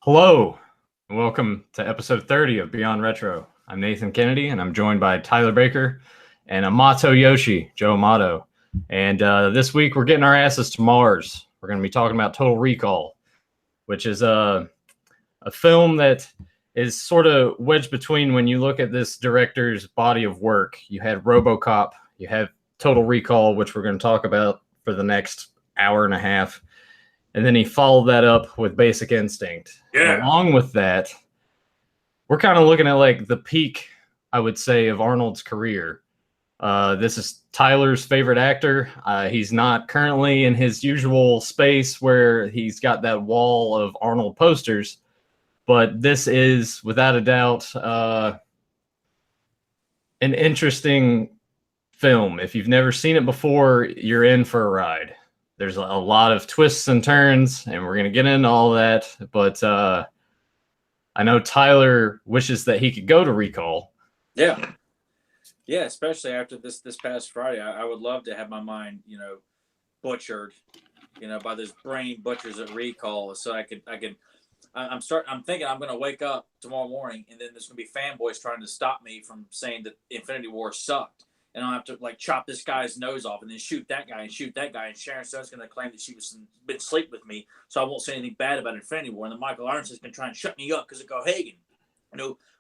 Hello, and welcome to episode 30 of Beyond Retro. I'm Nathan Kennedy, and I'm joined by Tyler Baker and Amato Yoshi, Joe Amato. And this week, we're getting our asses to Mars. We're going to be talking about Total Recall, which is a film that is sort of wedged between when you look at this director's body of work. You had RoboCop, you have Total Recall, which we're going to talk about for the next hour and a half. And then he followed that up with Basic Instinct. Yeah. And along with that, we're kind of looking at like the peak, I would say, of Arnold's career. This is Tyler's favorite actor. He's not currently in his usual space where he's got that wall of Arnold posters, but this is, without a doubt, an interesting film. If you've never seen it before, you're in for a ride. There's a lot of twists and turns, and we're going to get into all that. But I know Tyler wishes that he could go to Recall. Yeah. Yeah, especially after this past Friday. I would love to have my mind, butchered, by those brain butchers at Recall. So I'm thinking I'm going to wake up tomorrow morning, and then there's going to be fanboys trying to stop me from saying that Infinity War sucked. And I'll have to chop this guy's nose off and then shoot that guy. And Sharon Stone's going to claim that she was been asleep with me, so I won't say anything bad about Infinity War. And then Michael Ironson's been trying to shut me up because of Cohagen,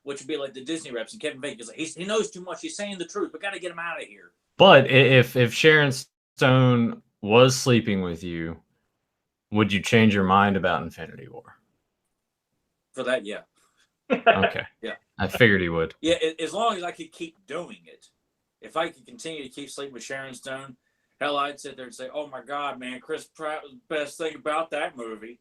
which would be like the Disney reps. And Kevin Bacon is like, he knows too much. He's saying the truth. We got to get him out of here. But if Sharon Stone was sleeping with you, would you change your mind about Infinity War? For that, yeah. Okay. Yeah. I figured he would. Yeah, as long as I could keep doing it. If I could continue to keep sleeping with Sharon Stone, hell, I'd sit there and say, oh, my God, man, Chris Pratt was the best thing about that movie.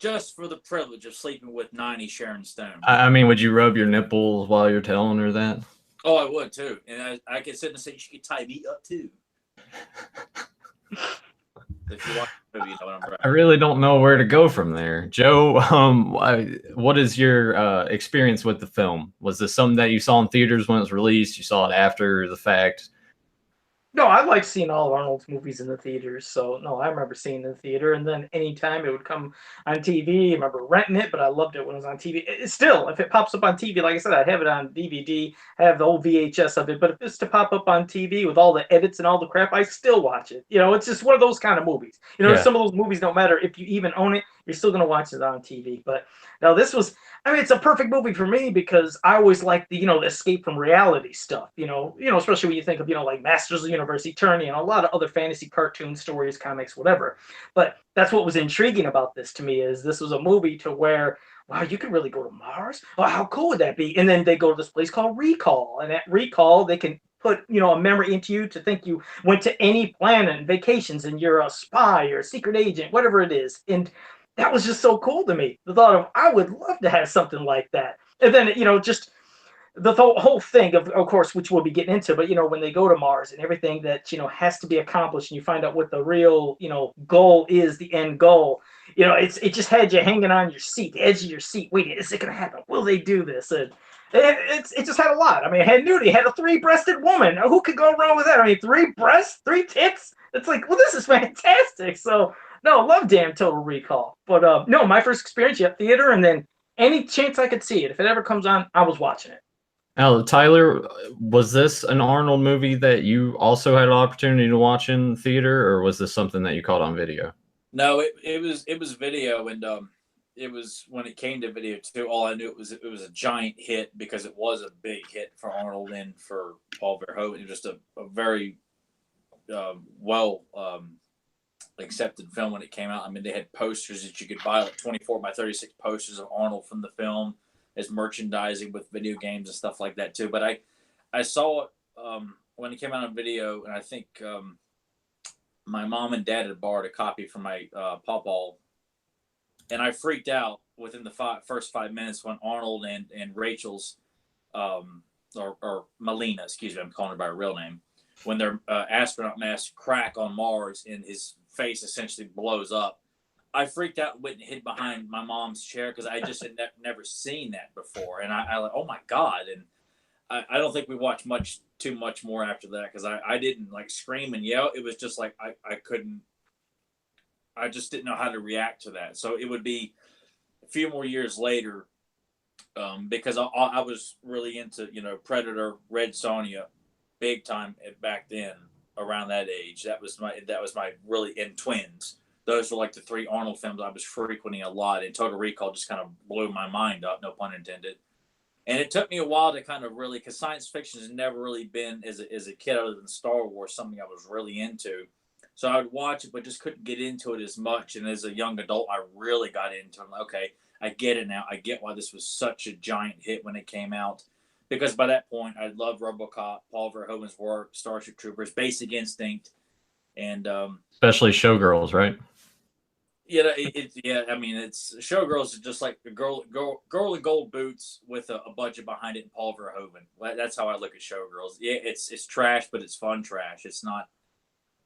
Just for the privilege of sleeping with 90 Sharon Stone. I mean, would you rub your nipples while you're telling her that? Oh, I would, too. And I could sit and say, she could tie me up, too. If you watch the movie, you know what I'm about. I really don't know where to go from there. Joe, what is your experience with the film? Was this something that you saw in theaters when it was released? You saw it after the fact? No, I like seeing all Arnold's movies in the theaters. So, no, I remember seeing it in the theater. And then anytime it would come on TV, I remember renting it, but I loved it when it was on TV. Still, if it pops up on TV, like I said, I have it on DVD. I have the old VHS of it. But if it's to pop up on TV with all the edits and all the crap, I still watch it. It's just one of those kind of movies. Yeah. Some of those movies don't matter if you even own it. You're still going to watch it on TV. But now this was, it's a perfect movie for me because I always like the escape from reality stuff, especially when you think of, like Masters of the Universe, Eternia, and a lot of other fantasy cartoon stories, comics, whatever. But that's what was intriguing about this to me is this was a movie to where, wow, you could really go to Mars? Oh, how cool would that be? And then they go to this place called Recall. And at Recall, they can put, a memory into you to think you went to any planet and vacations and you're a spy or a secret agent, whatever it is. And that was just so cool to me. The thought of, I would love to have something like that. And then, just the whole thing, of course, which we'll be getting into, but, when they go to Mars and everything that, has to be accomplished and you find out what the real, goal is, the end goal, it just had you hanging on your seat, the edge of your seat, waiting, is it going to happen? Will they do this? And it just had a lot. I mean, it had nudity, it had a 3-breasted woman. Who could go wrong with that? I mean, 3 breasts, 3 tits? It's like, well, this is fantastic. So, no, love damn Total Recall. But no, my first experience, theater, and then any chance I could see it. If it ever comes on, I was watching it. Now, Tyler, was this an Arnold movie that you also had an opportunity to watch in theater, or was this something that you caught on video? No, it was video, and it was when it came to video too. All I knew it was a giant hit because it was a big hit for Arnold and for Paul Verhoeven. It was just a very well accepted film when it came out. I mean, they had posters that you could buy, like 24 by 36 posters of Arnold from the film as merchandising with video games and stuff like that too. But I saw it when it came out on video, and I think my mom and dad had borrowed a copy from my pawpaw, and I freaked out within the first 5 minutes when Arnold and Rachel's or Melina, excuse me, I'm calling her by her real name, when their astronaut masks crack on Mars and his face essentially blows up. I freaked out and went and hid behind my mom's chair because I just had never seen that before. And I like, oh my God. And I don't think we watched too much more after that because I didn't scream and yell. It was just I just didn't know how to react to that. So it would be a few more years later, because I was really into, Predator, Red Sonja, big time back then. Around that age, that was my really, in Twins. Those were like the three Arnold films I was frequenting a lot, and Total Recall just kind of blew my mind up, no pun intended. And it took me a while to kind of really, because science fiction has never really been, as a kid, other than Star Wars, something I was really into. So I would watch it, but just couldn't get into it as much. And as a young adult, I really got into it. I'm like, okay, I get it now. I get why this was such a giant hit when it came out. Because by that point, I loved RoboCop, Paul Verhoeven's work, Starship Troopers, Basic Instinct, and especially Showgirls, right? yeah, I mean, it's Showgirls are just like the girl in gold boots with a budget behind it, and Paul Verhoeven. That's how I look at Showgirls. Yeah, it's trash, but it's fun trash. It's not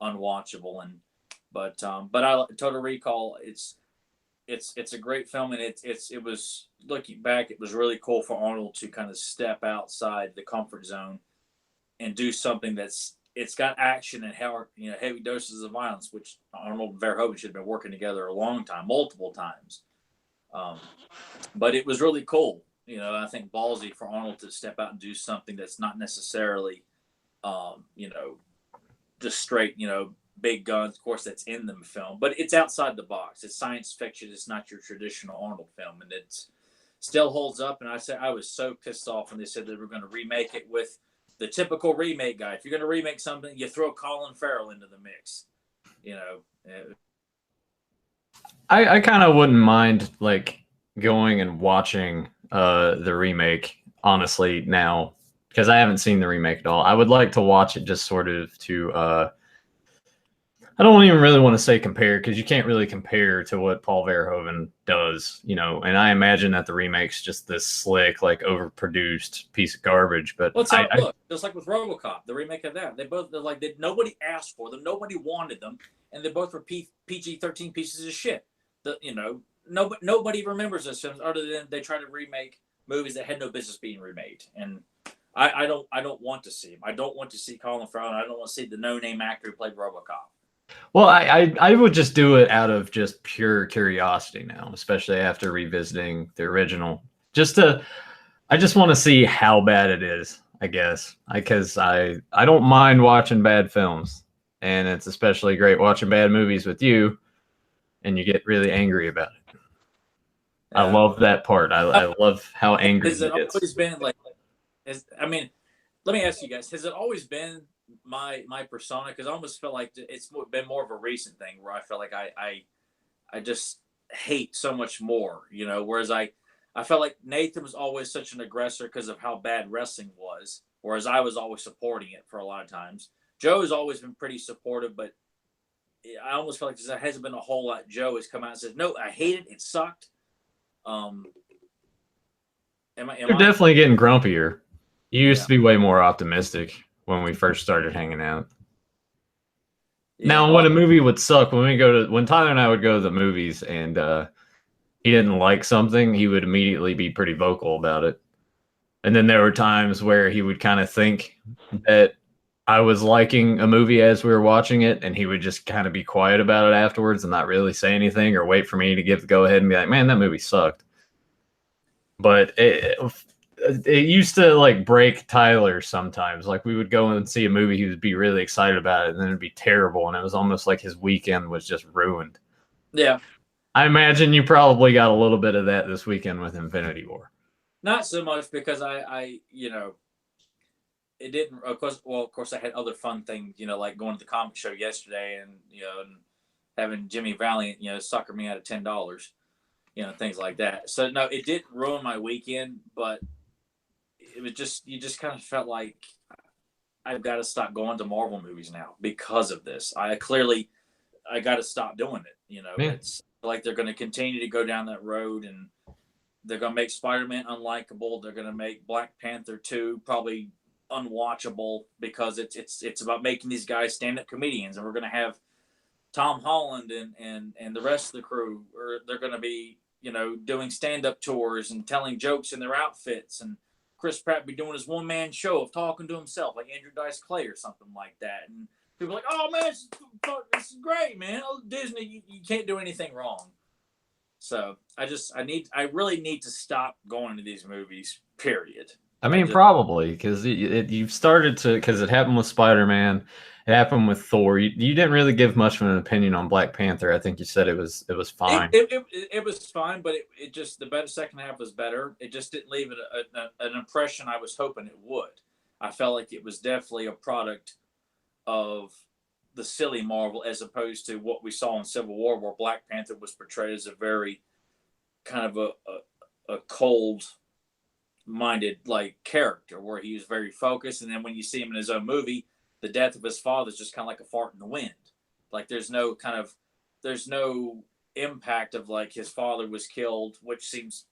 unwatchable, but I Total Recall. It's a great film, and it was, looking back, it was really cool for Arnold to kind of step outside the comfort zone and do something it's got action and heavy doses of violence, which Arnold and Verhoeven should have been working together a long time, multiple times. But it was really cool. I think ballsy for Arnold to step out and do something that's not necessarily, just straight, big guns. Of course, that's in the film, but it's outside the box. It's science fiction. It's not your traditional Arnold film, and it still holds up. And I was so pissed off when they said they were going to remake it with the typical remake guy. If you're going to remake something, you throw Colin Farrell into the mix. I kind of wouldn't mind like going and watching the remake, honestly, now, because I haven't seen the remake at all. I would like to watch it just sort of to I don't even really want to say compare, because you can't really compare to what Paul Verhoeven does, and I imagine that the remake's just this slick, like overproduced piece of garbage. But look, just like with RoboCop, the remake of that, nobody asked for them, nobody wanted them, and they both were PG-13 pieces of shit. Nobody remembers those films other than they try to remake movies that had no business being remade, and I don't want to see them. I don't want to see Colin Farrell. I don't want to see the no-name actor who played RoboCop. Well, I would just do it out of just pure curiosity now, especially after revisiting the original. I just want to see how bad it is, I guess, because I don't mind watching bad films, and it's especially great watching bad movies with you, and you get really angry about it. Yeah. I love that part. I love how angry it gets. Always been like? Let me ask you guys: has it always been my persona? Because I almost felt like it's been more of a recent thing where I felt like I just hate so much more, whereas I felt like Nathan was always such an aggressor because of how bad wrestling was, whereas I was always supporting it for a lot of times. Joe has always been pretty supportive, but I almost felt like there hasn't been a whole lot. Joe has come out and said, no, I hate it, it sucked. You're definitely getting grumpier. You used to be way more optimistic when we first started hanging out. Yeah, now, when a movie would suck, when Tyler and I would go to the movies and he didn't like something, he would immediately be pretty vocal about it. And then there were times where he would kind of think that I was liking a movie as we were watching it, and he would just kind of be quiet about it afterwards and not really say anything, or wait for me to give the go ahead and be like, man, that movie sucked. But it used to like break Tyler sometimes. Like we would go and see a movie, he would be really excited about it, and then it'd be terrible, and it was almost like his weekend was just ruined. Yeah. I imagine you probably got a little bit of that this weekend with Infinity War. Not so much, because I it didn't, of course I had other fun things, like going to the comic show yesterday and having Jimmy Valiant, sucker me out of $10, things like that. So no, it didn't ruin my weekend, but it was just, you just kind of felt like I've got to stop going to Marvel movies now because of this. I got to stop doing it. Yeah. It's like they're going to continue to go down that road, and they're going to make Spider-Man unlikable. They're going to make Black Panther 2 probably unwatchable, because it's about making these guys stand-up comedians, and we're going to have Tom Holland and the rest of the crew, or they're going to be doing stand-up tours and telling jokes in their outfits, and Chris Pratt be doing his one-man show of talking to himself like Andrew Dice Clay or something like that, and people are like, oh man, this is great, man. Oh, Disney, you can't do anything wrong. So I really need to stop going to these movies. Period. I mean, probably because you've started to, because it happened with Spider-Man, it happened with Thor. You didn't really give much of an opinion on Black Panther. I think you said it was fine. It was fine, but it just the better second half was better. It just didn't leave an impression I was hoping it would. I felt like it was definitely a product of the silly Marvel as opposed to what we saw in Civil War, where Black Panther was portrayed as a very kind of a cold minded like character where he was very focused, and then when you see him in his own movie, the death of his father is just kind of like a fart in the wind. Like there's no impact of like his father was killed, which seems,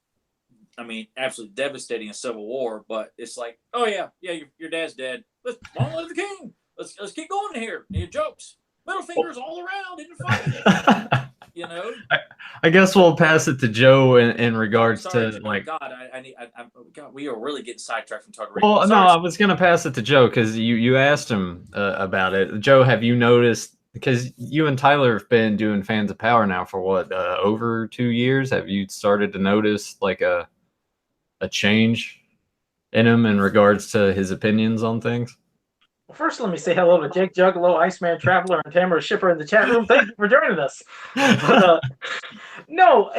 I mean, absolutely devastating in Civil War. But it's like, oh yeah, your dad's dead. Let's long live the king. Let's keep going here. Your jokes, middle fingers all around, isn't it funny? You know. I guess we'll pass it to Joe in regards to like. God, God, we are really getting sidetracked from talking. Well, no, I was gonna pass it to Joe because you asked him about it. Joe, have you noticed? Because you and Tyler have been doing Fans of Power now for what, over 2 years? Have you started to notice like a change in him in regards to his opinions on things? Well, first, let me say hello to Jake Juggalo, Iceman Traveler, and Tamara Shipper in the chat room. Thank you for joining us. But, no,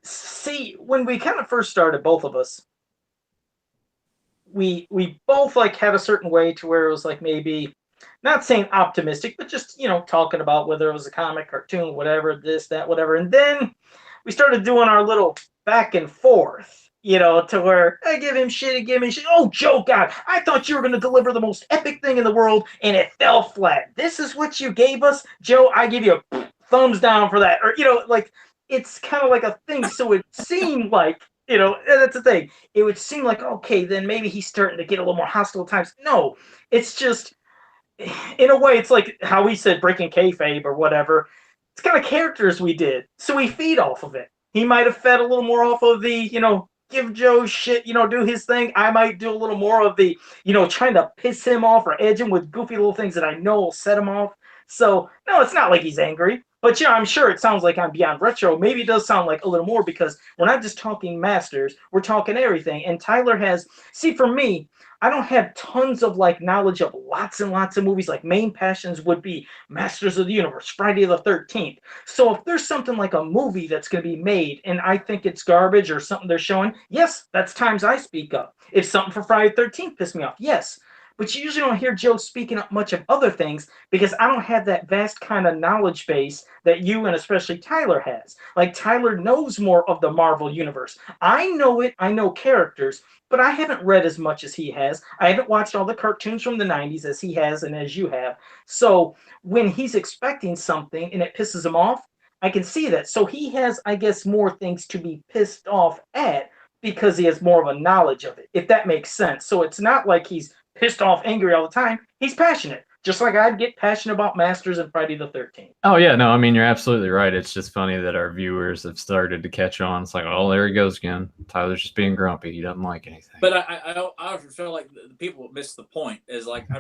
see, when we kind of first started, both of us, we both like had a certain way to where it was like maybe not saying optimistic, but just talking about whether it was a comic, cartoon, whatever, this, that, whatever, and then we started doing our little back and forth. To where I give him shit, give me shit. Oh, Joe, God, I thought you were going to deliver the most epic thing in the world, and it fell flat. This is what you gave us, Joe. I give you a thumbs down for that. Or, like, it's kind of like a thing. So it seemed like, that's the thing. It would seem like, okay, then maybe he's starting to get a little more hostile at times. No, it's just, in a way, it's like how we said breaking kayfabe or whatever. It's kind of characters we did. So we feed off of it. He might have fed a little more off of the, give Joe shit, do his thing. I might do a little more of the, trying to piss him off or edge him with goofy little things that I know will set him off. So, no, it's not like he's angry. But, I'm sure it sounds like I'm Beyond Retro. Maybe it does sound like a little more because we're not just talking Masters. We're talking everything. And Tyler has, see, for me, I don't have tons of like knowledge of lots and lots of movies. Like main passions would be Masters of the Universe, Friday the 13th. So if there's something like a movie that's going to be made and I think it's garbage or something they're showing, yes, that's times I speak up. If something for Friday the 13th pissed me off, yes. But you usually don't hear Joe speaking up much of other things because I don't have that vast kind of knowledge base that you and especially Tyler has. Like Tyler knows more of the Marvel universe. I know it. I know characters, but I haven't read as much as he has. I haven't watched all the cartoons from the 90s as he has and as you have. So when he's expecting something and it pisses him off, I can see that. So he has, I guess, more things to be pissed off at because he has more of a knowledge of it, if that makes sense. So it's not like he's pissed off, angry all the time. He's passionate, just like I'd get passionate about Masters and Friday the 13th. Oh yeah, no, I mean you're absolutely right. It's just funny that our viewers have started to catch on. It's like, oh, there he goes again. Tyler's just being grumpy. He doesn't like anything. But I often feel like the people miss the point. Is like I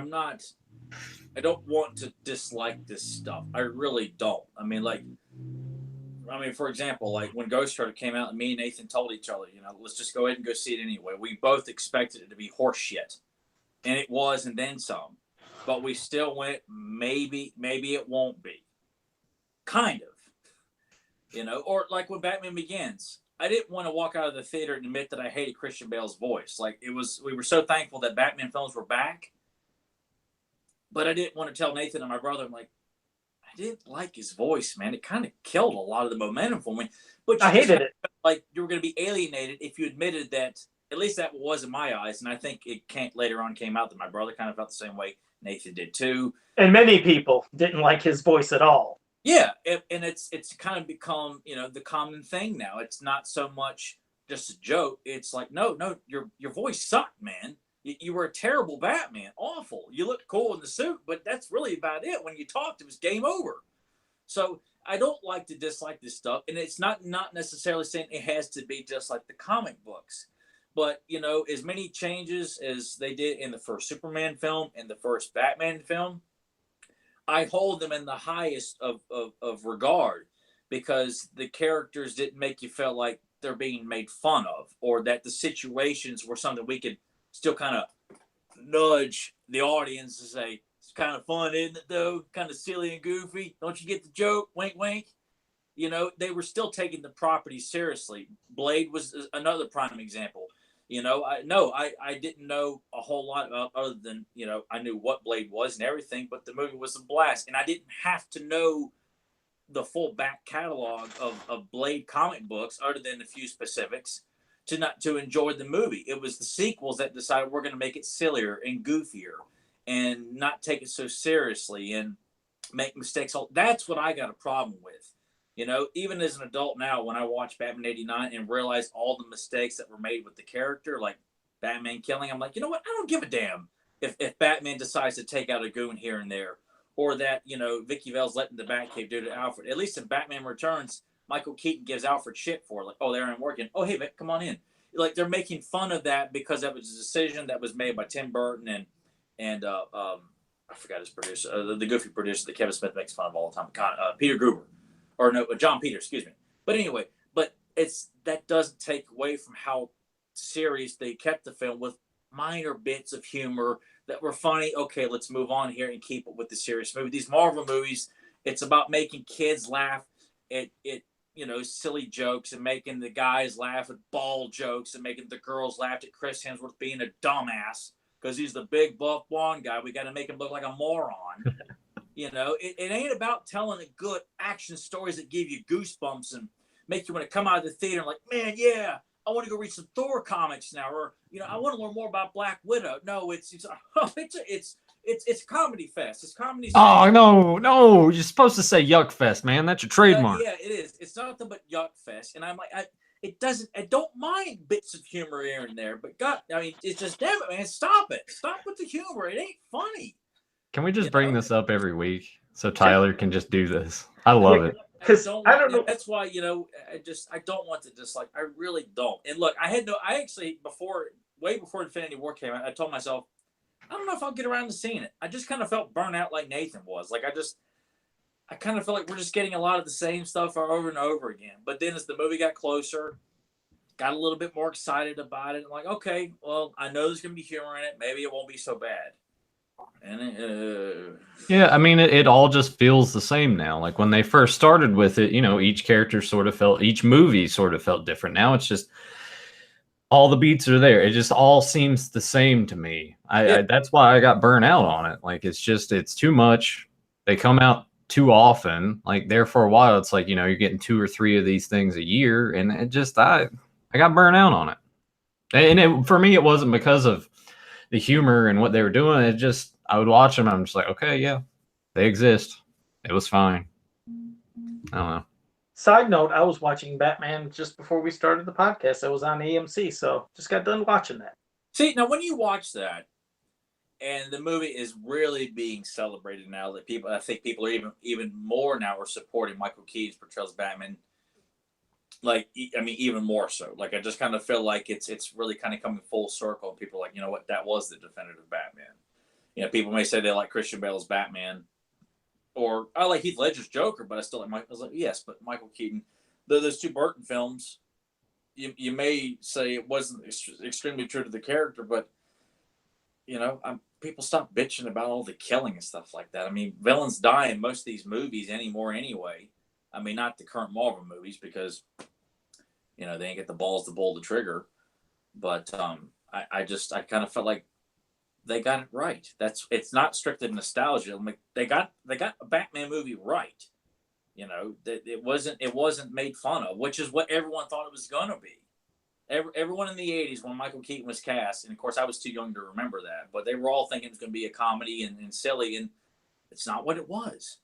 don't want to dislike this stuff. I really don't. I mean, for example, like when Ghost Rider came out, and me and Nathan told each other, let's just go ahead and go see it anyway. We both expected it to be horse shit. And it was, and then some. But we still went, maybe it won't be. Kind of. Or like when Batman Begins, I didn't want to walk out of the theater and admit that I hated Christian Bale's voice. Like we were so thankful that Batman films were back. But I didn't want to tell Nathan and my brother, I'm like, I didn't like his voice, man. It kind of killed a lot of the momentum for me. But I hated it. Like you were going to be alienated if you admitted that. At least that was in my eyes, and I think it later on came out that my brother kind of felt the same way. Nathan did too, and many people didn't like his voice at all. Yeah, and it's kind of become the common thing now. It's not so much just a joke. It's like no, your voice sucked, man. You were a terrible Batman, awful. You looked cool in the suit, but that's really about it. When you talked, it was game over. So I don't like to dislike this stuff, and it's not necessarily saying it has to be just like the comic books. But, as many changes as they did in the first Superman film and the first Batman film, I hold them in the highest of regard because the characters didn't make you feel like they're being made fun of, or that the situations were something we could still kind of nudge the audience to say, it's kind of fun, isn't it, though? Kind of silly and goofy. Don't you get the joke? Wink, wink. You know, they were still taking the property seriously. Blade was another prime example. You know, I didn't know a whole lot about, other than, you know, I knew what Blade was and everything, but the movie was a blast. And I didn't have to know the full back catalog of Blade comic books, other than a few specifics, to enjoy the movie. It was the sequels that decided we're going to make it sillier and goofier and not take it so seriously and make mistakes. That's what I got a problem with. You know, even as an adult now, when I watch Batman 89 and realize all the mistakes that were made with the character, like Batman killing, I'm like, you know what? I don't give a damn if Batman decides to take out a goon here and there, or that, you know, Vicky Vale's letting the Batcave do to Alfred. At least in Batman Returns, Michael Keaton gives Alfred shit for it. Like, oh, they aren't working. Oh, hey, Vic, come on in. Like, they're making fun of that because that was a decision that was made by Tim Burton and I forgot his producer, the goofy producer that Kevin Smith makes fun of all the time, Peter Gruber. Or no, John Peters, excuse me. But anyway, that doesn't take away from how serious they kept the film, with minor bits of humor that were funny. Okay, let's move on here and keep it with the serious movie. These Marvel movies, it's about making kids laugh at you know, silly jokes, and making the guys laugh at ball jokes, and making the girls laugh at Chris Hemsworth being a dumbass because he's the big buff blonde guy. We got to make him look like a moron. You know, it ain't about telling a good action stories that give you goosebumps and make you want to come out of the theater and like, man, yeah, I want to go read some Thor comics now, or, you know, I want to learn more about Black Widow. No, it's comedy fest. It's comedy. Oh no, you're supposed to say Yuck Fest, man. That's your trademark. Yeah, it is. It's nothing but Yuck Fest, and I'm like, I don't mind bits of humor here and there, but God, I mean, it's just, damn it, man, stop with the humor. It ain't funny. Can we just bring this up every week so Tyler can just do this? I love it. Because I don't know. That's why, you know, I don't want to dislike. I really don't. And look, I actually, way before Infinity War came out, I told myself, I don't know if I'll get around to seeing it. I just kind of felt burnt out like Nathan was. Like, I kind of feel like we're just getting a lot of the same stuff over and over again. But then as the movie got closer, got a little bit more excited about it. I'm like, okay, well, I know there's going to be humor in it. Maybe it won't be so bad. And yeah, I mean, it all just feels the same now. Like when they first started with it, you know, each movie sort of felt different. Now it's just all the beats are there. It just all seems the same to me. That's why I got burnt out on it. Like it's too much. They come out too often. Like there for a while, it's like, you know, you're getting 2 or 3 of these things a year, and it just I got burnt out on it. And for me, it wasn't because of the humor and what they were doing. It just, I would watch them. I'm just like, okay, yeah, they exist. It was fine. I don't know. Side note, I was watching Batman just before we started the podcast. It was on AMC, so just got done watching that. See, now when you watch that, and the movie is really being celebrated now, that I think people are even more now are supporting Michael Keaton's portrayal of Batman. Like, I mean, even more so. Like, I just kind of feel like it's really kind of coming full circle. And people are like, you know what, that was the definitive Batman. You know, people may say they like Christian Bale's Batman, or I like Heath Ledger's Joker, but I still like I was like, yes, but Michael Keaton. Those 2 Burton films, you may say it wasn't extremely true to the character, but you know, people stop bitching about all the killing and stuff like that. I mean, villains die in most of these movies anymore anyway. I mean, not the current Marvel movies, because, you know, they ain't get the balls to pull the trigger. But I kind of felt like they got it right. It's not strictly nostalgia. I mean, they got a Batman movie right. You know, that it wasn't made fun of, which is what everyone thought it was gonna be. Everyone in the 80s when Michael Keaton was cast, and of course I was too young to remember that, but they were all thinking it was gonna be a comedy and silly, and it's not what it was.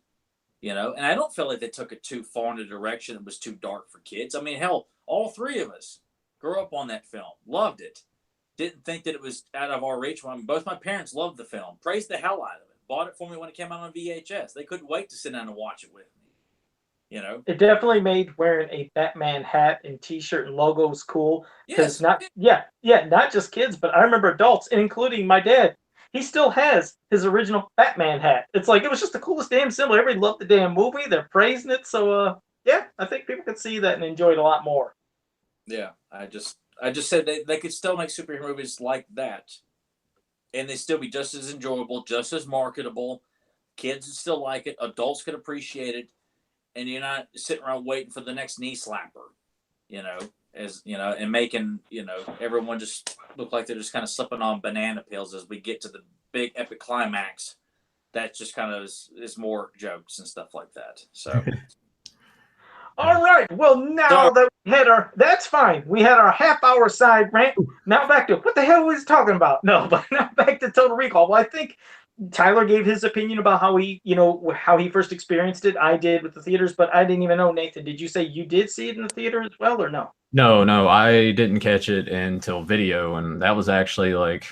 You know, and I don't feel like they took it too far in a direction that was too dark for kids. I mean, hell, all 3 of us grew up on that film, loved it, didn't think that it was out of our reach. I mean, both my parents loved the film, praised the hell out of it, bought it for me when it came out on VHS. They couldn't wait to sit down and watch it with me. You know, it definitely made wearing a Batman hat and T-shirt and logos cool. Because not just kids, but I remember adults, including my dad. He still has his original Batman hat. It's like, it was just the coolest damn symbol. Everybody loved the damn movie. They're praising it. So, Yeah, I think people could see that and enjoy it a lot more. Yeah, I just said they could still make superhero movies like that, and they still be just as enjoyable, just as marketable. Kids would still like it. Adults could appreciate it, and you're not sitting around waiting for the next knee slapper, and making everyone just look like they're just kind of slipping on banana peels as we get to the big epic climax. That just kind of is more jokes and stuff like that. So. All right. Well, now that we had that's fine. We had our half-hour side rant. Now back to what the hell was he talking about? No, but now back to Total Recall. Well, I think Tyler gave his opinion about how he first experienced it. I did with the theaters, but I didn't even know. Nathan, did you say you did see it in the theater as well, or no? No, I didn't catch it until video, and that was actually like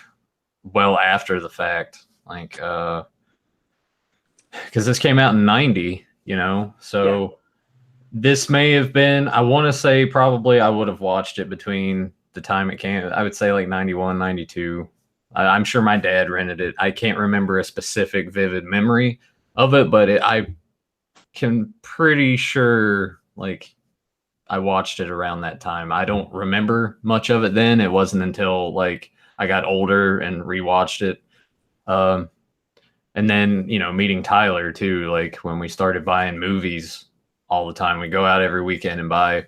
well after the fact. Like, because this came out in '90, so. Yeah. This may have been, I want to say probably I would have watched it between the time it came. I would say like 91, 92. I'm sure my dad rented it. I can't remember a specific vivid memory of it, but I can pretty sure like I watched it around that time. I don't remember much of it then. It wasn't until like I got older and rewatched it. And then, meeting Tyler too, like when we started buying movies all the time. We go out every weekend and buy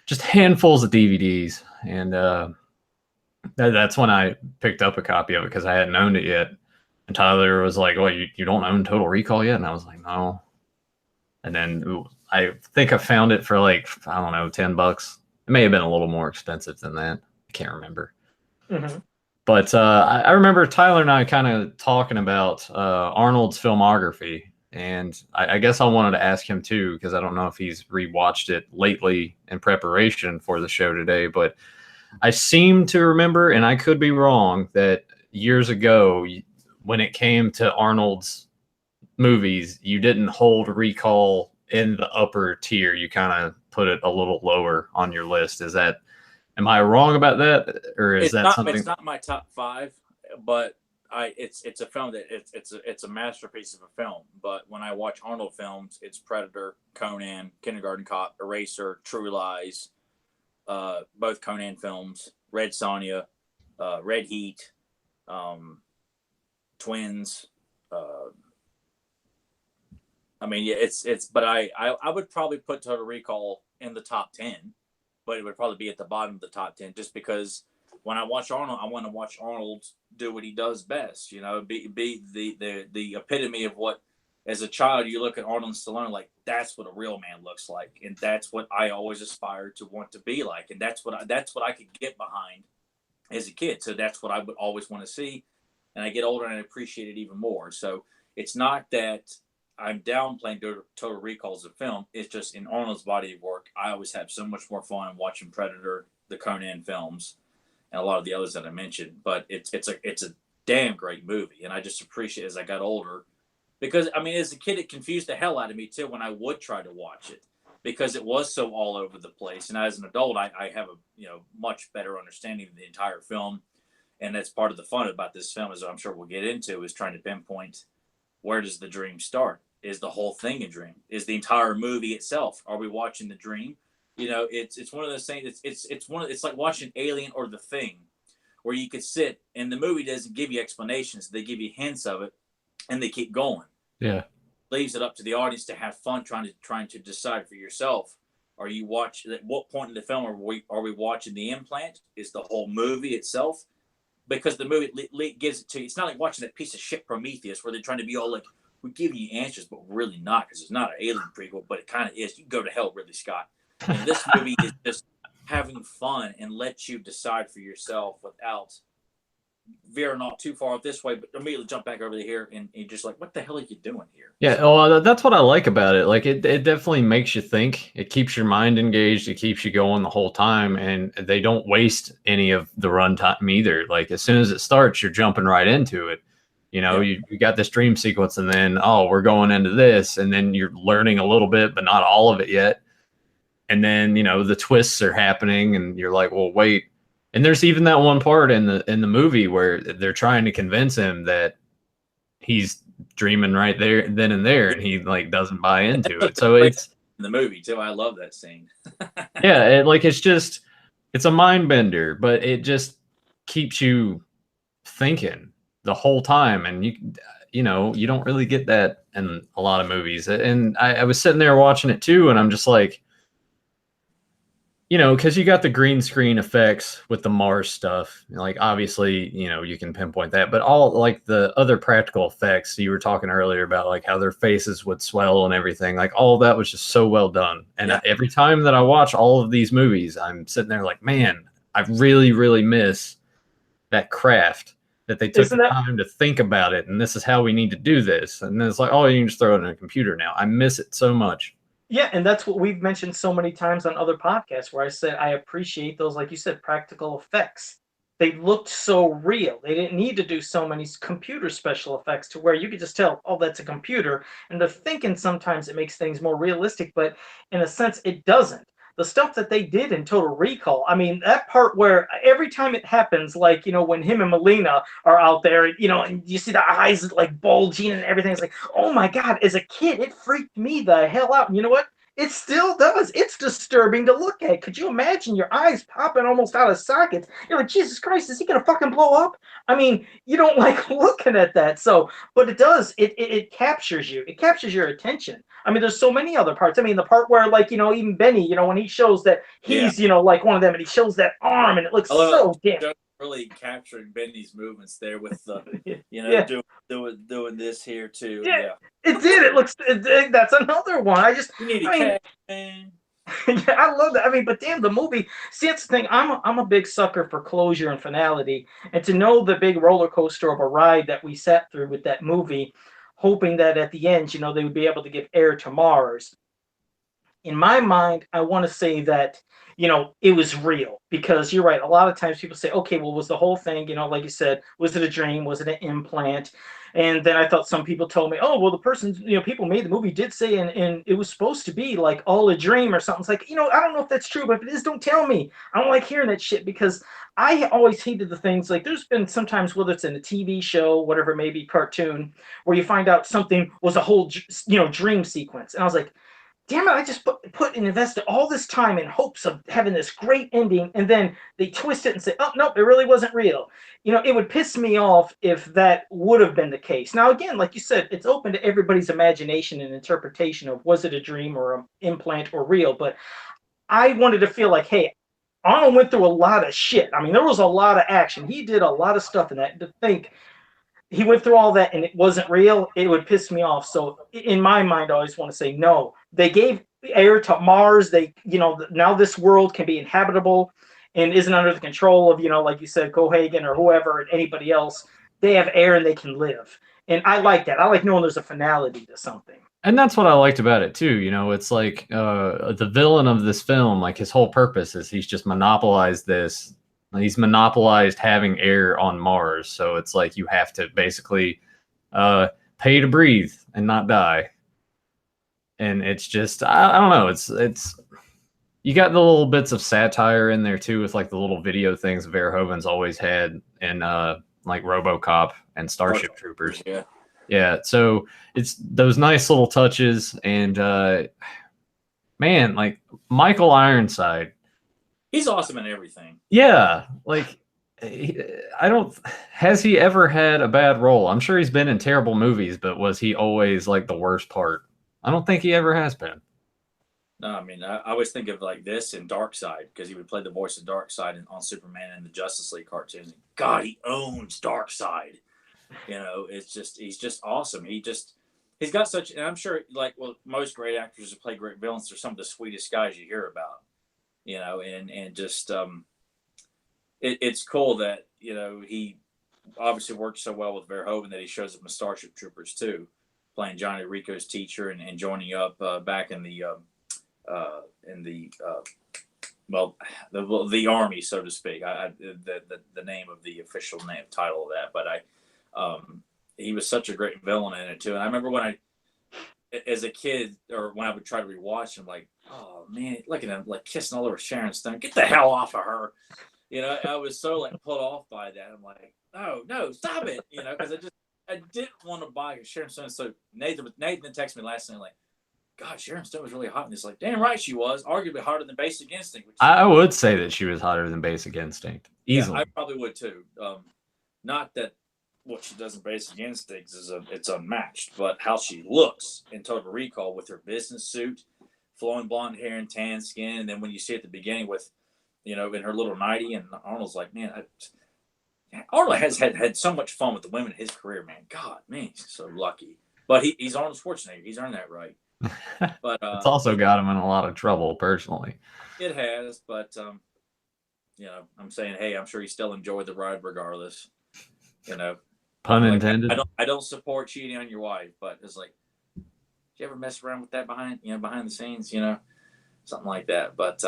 just handfuls of DVDs. And that's when I picked up a copy of it because I hadn't owned it yet. And Tyler was like, "Well, you don't own Total Recall yet?" And I was like, "No." And then I think I found it for like, I don't know, $10. It may have been a little more expensive than that. I can't remember. Mm-hmm. But I remember Tyler and I kind of talking about Arnold's filmography. And I guess I wanted to ask him too, because I don't know if he's rewatched it lately in preparation for the show today, but I seem to remember, and I could be wrong, that years ago, when it came to Arnold's movies, you didn't hold Recall in the upper tier. You kind of put it a little lower on your list. Am I wrong about that? Or is that something? It's not my top 5, but it's a film that it's a masterpiece of a film. But when I watch Arnold films, it's Predator, Conan, Kindergarten Cop, Eraser, True Lies, both Conan films, Red Sonja, Red Heat, Twins. I mean, yeah, it's. But I would probably put Total Recall in the top 10, but it would probably be at the bottom of the top 10 just because. When I watch Arnold, I want to watch Arnold do what he does best. Be the epitome of what, as a child, you look at Arnold and Stallone like that's what a real man looks like, and that's what I always aspired to want to be like, and that's what I could get behind as a kid. So that's what I would always want to see, and I get older and I appreciate it even more. So it's not that I'm downplaying Total Recall as a film. It's just in Arnold's body of work, I always have so much more fun watching Predator, the Conan films, and a lot of the others that I mentioned. But it's a damn great movie, and I just appreciate it as I got older, because I mean, as a kid, it confused the hell out of me too when I would try to watch it because it was so all over the place. And as an adult, I have a much better understanding of the entire film, and that's part of the fun about this film, as I'm sure we'll get into, is trying to pinpoint where does the dream start. Is the whole thing a dream? Is the entire movie itself? Are we watching the dream? It's one of those things. It's like watching Alien or The Thing, where you could sit and the movie doesn't give you explanations; they give you hints of it, and they keep going. Yeah, leaves it up to the audience to have fun trying to decide for yourself. Are you watching? At what point in the film are we watching the implant? Is the whole movie itself? Because the movie gives it to you. It's not like watching that piece of shit Prometheus, where they're trying to be all like, "We're giving you answers," but we're really not, because it's not an Alien prequel, but it kind of is. You can go to hell, Ridley Scott. And this movie is just having fun and lets you decide for yourself without veering off too far this way, but immediately jump back over here and you're just like, what the hell are you doing here? Yeah, well, that's what I like about it. Like it definitely makes you think. It keeps your mind engaged. It keeps you going the whole time, and they don't waste any of the runtime either. Like as soon as it starts, you're jumping right into it. Yeah. You got this dream sequence, and then we're going into this, and then you're learning a little bit, but not all of it yet. And then, the twists are happening and you're like, well, wait. And there's even that one part in the movie where they're trying to convince him that he's dreaming right there, then and there, and he like doesn't buy into it. So in the movie too. I love that scene. Yeah, it's a mind bender, but it just keeps you thinking the whole time, and you don't really get that in a lot of movies. And I was sitting there watching it too, and I'm just like, because you got the green screen effects with the Mars stuff. Like, obviously, you can pinpoint that, but all like the other practical effects you were talking earlier about, like how their faces would swell and everything, like all of that was just so well done. And every time that I watch all of these movies, I'm sitting there like, man, I really, really miss that craft that they took the time to think about it. And this is how we need to do this. And then it's like, oh, you can just throw it in a computer now. I miss it so much. Yeah, and that's what we've mentioned so many times on other podcasts where I said I appreciate those, like you said, practical effects. They looked so real. They didn't need to do so many computer special effects to where you could just tell, oh, that's a computer. And the thinking sometimes it makes things more realistic, but in a sense, it doesn't. The stuff that they did in Total Recall, I mean, that part where every time it happens, like, when him and Melina are out there, and you see the eyes like bulging and everything, it's like, oh my God, as a kid, it freaked me the hell out. And you know what? It still does. It's disturbing to look at. Could you imagine your eyes popping almost out of sockets? You're like, Jesus Christ, is he going to fucking blow up? I mean, you don't like looking at that. So, but it does. It captures you. It captures your attention. I mean, there's so many other parts. I mean, the part where, like, even Benny, when he shows that he's, like one of them, and he shows that arm, and it looks so damn. Really capturing Benny's movements there with the, doing this here too. Yeah, it did. It looks. That's another one. You need a cat, man. Yeah, I love that. I mean, but damn, the movie. See, that's the thing. I'm a big sucker for closure and finality, and to know the big roller coaster of a ride that we sat through with that movie, hoping that at the end, they would be able to give air to Mars. In my mind, I want to say that, it was real, because you're right. A lot of times people say, okay, well, was the whole thing, like you said, was it a dream? Was it an implant? And then I thought some people told me, oh, well, the person, people made the movie did say, and it was supposed to be like all a dream or something. It's like, I don't know if that's true, but if it is, don't tell me. I don't like hearing that shit, because I always hated the things like, there's been sometimes, whether it's in a TV show, whatever it may be, cartoon, where you find out something was a whole, dream sequence. And I was like, damn it, I just put and invested all this time in hopes of having this great ending, and then they twist it and say, oh, no, it really wasn't real. It would piss me off if that would have been the case. Now, again, like you said, it's open to everybody's imagination and interpretation of, was it a dream or an implant or real? But I wanted to feel like, hey, Arnold went through a lot of shit. I mean, there was a lot of action. He did a lot of stuff in that. To think he went through all that and it wasn't real, it would piss me off. So in my mind, I always want to say, no, they gave air to Mars. They, now this world can be inhabitable and isn't under the control of, like you said, Cohagen or whoever and anybody else. They have air and they can live. And I like that. I like knowing there's a finality to something. And that's what I liked about it too. It's like the villain of this film, like his whole purpose is he's just monopolized this. He's monopolized having air on Mars. So it's like you have to basically pay to breathe and not die. And it's just, I don't know. It's you got the little bits of satire in there too, with like the little video things Verhoeven's always had in like RoboCop and Starship Troopers. Yeah. So it's those nice little touches, and man, like Michael Ironside. He's awesome in everything. Yeah, like has he ever had a bad role? I'm sure he's been in terrible movies, but was he always like the worst part? I don't think he ever has been. No, I mean, I always think of like this in Darkseid, because he would play the voice of Darkseid on Superman and the Justice League cartoons. God, he owns Darkseid. It's just, he's just awesome. He's got such, and I'm sure, like, well, most great actors who play great villains are some of the sweetest guys you hear about. And just it's cool that he obviously worked so well with Verhoeven that he shows up in Starship Troopers too, playing Johnny Rico's teacher and joining up back in the the army, so to speak. The name of the official title of that, but he was such a great villain in it too. And I remember when as a kid, or when I would try to rewatch him, like, oh man, look at him like kissing all over Sharon Stone. Get the hell off of her. I was so like put off by that. I'm like, no, stop it. Because I didn't want to buy Sharon Stone. So Nathan texted me last night like, God, Sharon Stone was really hot. And it's like, damn right she was. Arguably hotter than Basic Instinct. Which I would say that she was hotter than Basic Instinct. Easily. Yeah, I probably would too. Not that what she does in Basic Instincts it's unmatched, but how she looks in Total Recall with her business suit, flowing blonde hair and tan skin, and then when you see at the beginning with, in her little nightie, and Arnold's like, man, Arnold has had so much fun with the women in his career, man. God, man, he's so lucky. But he's Arnold Schwarzenegger. He's earned that right. But it's also got him in a lot of trouble personally. It has, but I'm saying, hey, I'm sure he still enjoyed the ride regardless. Pun intended. I don't support cheating on your wife, but it's like, did you ever mess around with that behind the scenes, something like that. But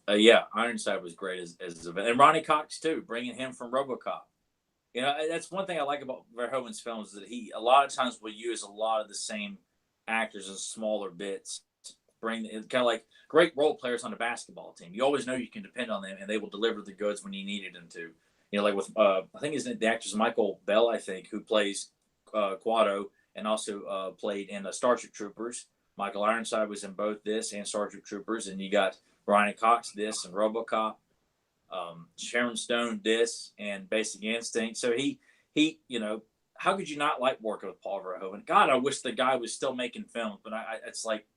yeah, Ironside was great as and Ronnie Cox too, bringing him from RoboCop. That's one thing I like about Verhoeven's films, that he a lot of times will use a lot of the same actors in smaller bits. Bring kind of like great role players on a basketball team. You always know you can depend on them, and they will deliver the goods when you needed them to. Like with I think the actor's Michael Bell, I think, who plays Quado and also played in Starship Troopers. Michael Ironside was in both this and Starship Troopers, and you got Ronnie Cox this and RoboCop. Sharon Stone this and Basic Instinct. So he how could you not like working with Paul Verhoeven? God, I wish the guy was still making films, but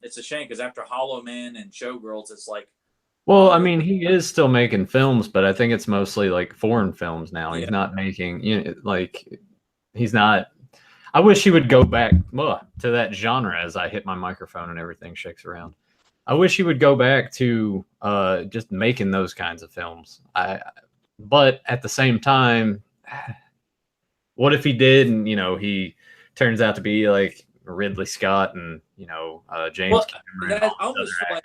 it's a shame, because after Hollow Man and Showgirls, it's like. Well, I mean, he is still making films, but I think it's mostly like foreign films now. Yeah. He's not making, he's not. I wish he would go back to that genre as I hit my microphone and everything shakes around. I wish he would go back to just making those kinds of films. But at the same time, what if he did, and he turns out to be like Ridley Scott and James Cameron? That almost like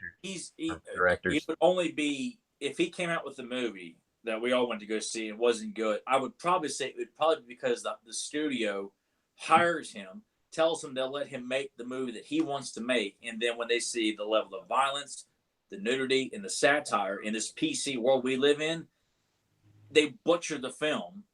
directors. It would only be if he came out with a movie that we all went to go see and wasn't good. I would probably say it would probably be because the studio hires him, tells him they'll let him make the movie that he wants to make, and then when they see the level of violence, the nudity, and the satire in this PC world we live in, they butcher the film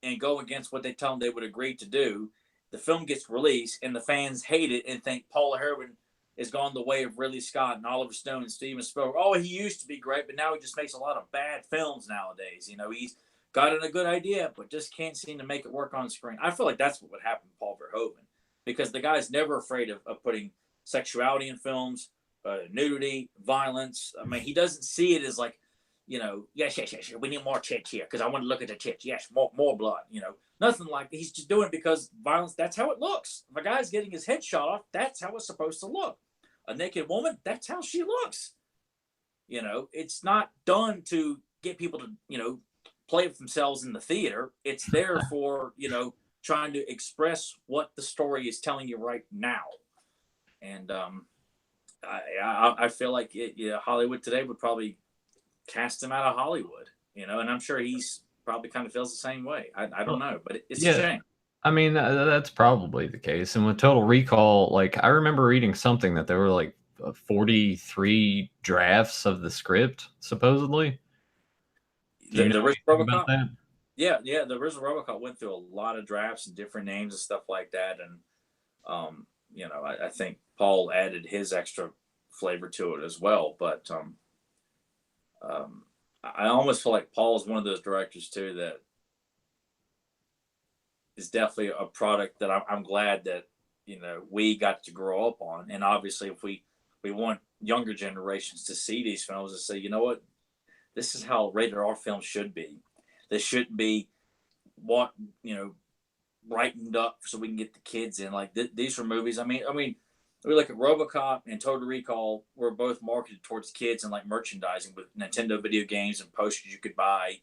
and go against what they tell them they would agree to do. The film gets released, and the fans hate it and think Paul Verhoeven has gone the way of Ridley Scott and Oliver Stone and Steven Spielberg. Oh, he used to be great, but now he just makes a lot of bad films nowadays. He's got a good idea, but just can't seem to make it work on screen. I feel like that's what would happen to Paul Verhoeven, because the guy's never afraid of putting sexuality in films, nudity, violence. I mean, he doesn't see it as like, yes, we need more tits here because I want to look at the tits. Yes, more blood, Nothing like that. He's just doing it because violence, that's how it looks. If a guy's getting his head shot off, that's how it's supposed to look. A naked woman, that's how she looks. It's not done to get people to, play with themselves in the theater. It's there for, trying to express what the story is telling you right now. And I feel like Hollywood today would probably cast him out of Hollywood, and I'm sure he's probably kind of feels the same way. I don't know, but it's a shame. I mean, that's probably the case. And with Total Recall, like, I remember reading something that there were like 43 drafts of the script, supposedly. The original RoboCop? Yeah, the original RoboCop went through a lot of drafts and different names and stuff like that. And, I think Paul added his extra flavor to it as well. But I almost feel like Paul is one of those directors too that is definitely a product that I'm glad that we got to grow up on. And obviously, if we want younger generations to see these films and say, you know what, this is how rated R films should be. They shouldn't be brightened up so we can get the kids in. Like these are movies. I mean, we look at RoboCop and Total Recall were both marketed towards kids and like merchandising with Nintendo video games and posters you could buy,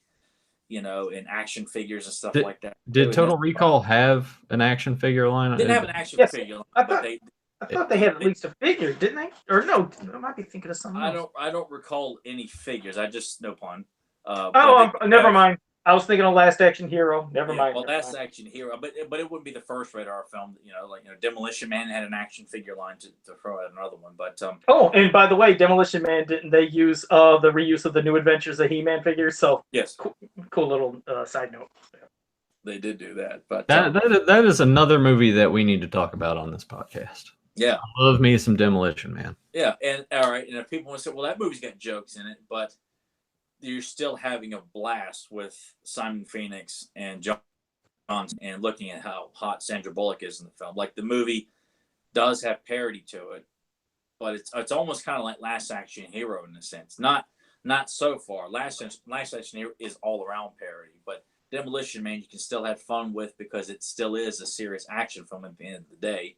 and action figures and stuff like that. Did Total Recall have an action figure line? They didn't have an action figure line, I thought they had at least a figure, didn't they? Or no, I might be thinking of something else. I don't recall any figures. No pun. Never mind. I was thinking of Last Action Hero. Never mind. Well, Last Action Hero, but it wouldn't be the first rated R film. Demolition Man had an action figure line to throw out another one. But oh, and by the way, Demolition Man, didn't they use the reuse of the New Adventures of He-Man figures? So yes, cool little side note. They did do that, but that is another movie that we need to talk about on this podcast. Yeah. Love me some Demolition Man. Yeah. And all right. And if people want to say, well, that movie's got jokes in it, but you're still having a blast with Simon Phoenix and John and looking at how hot Sandra Bullock is in the film. Like the movie does have parody to it, but it's almost kind of like Last Action Hero in a sense. Not so far. Last Action Hero is all around parody, but Demolition Man you can still have fun with because it still is a serious action film at the end of the day,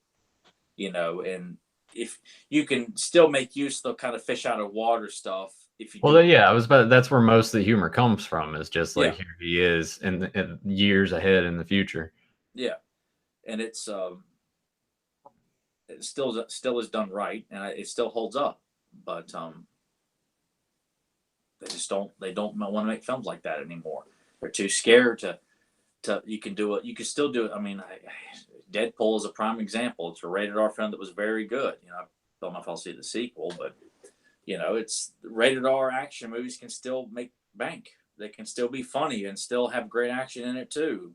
and if you can still make use of the kind of fish out of water stuff. If you Well, yeah, that's where most of the humor comes from. Is just like here he is in years ahead in the future. Yeah, and it still is done right, and it still holds up. But they don't want to make films like that anymore. They're too scared to. You can do it. You can still do it. I mean, Deadpool is a prime example. It's a rated R film that was very good. I don't know if I'll see the sequel, but it's rated R action movies can still make bank. They can still be funny and still have great action in it too,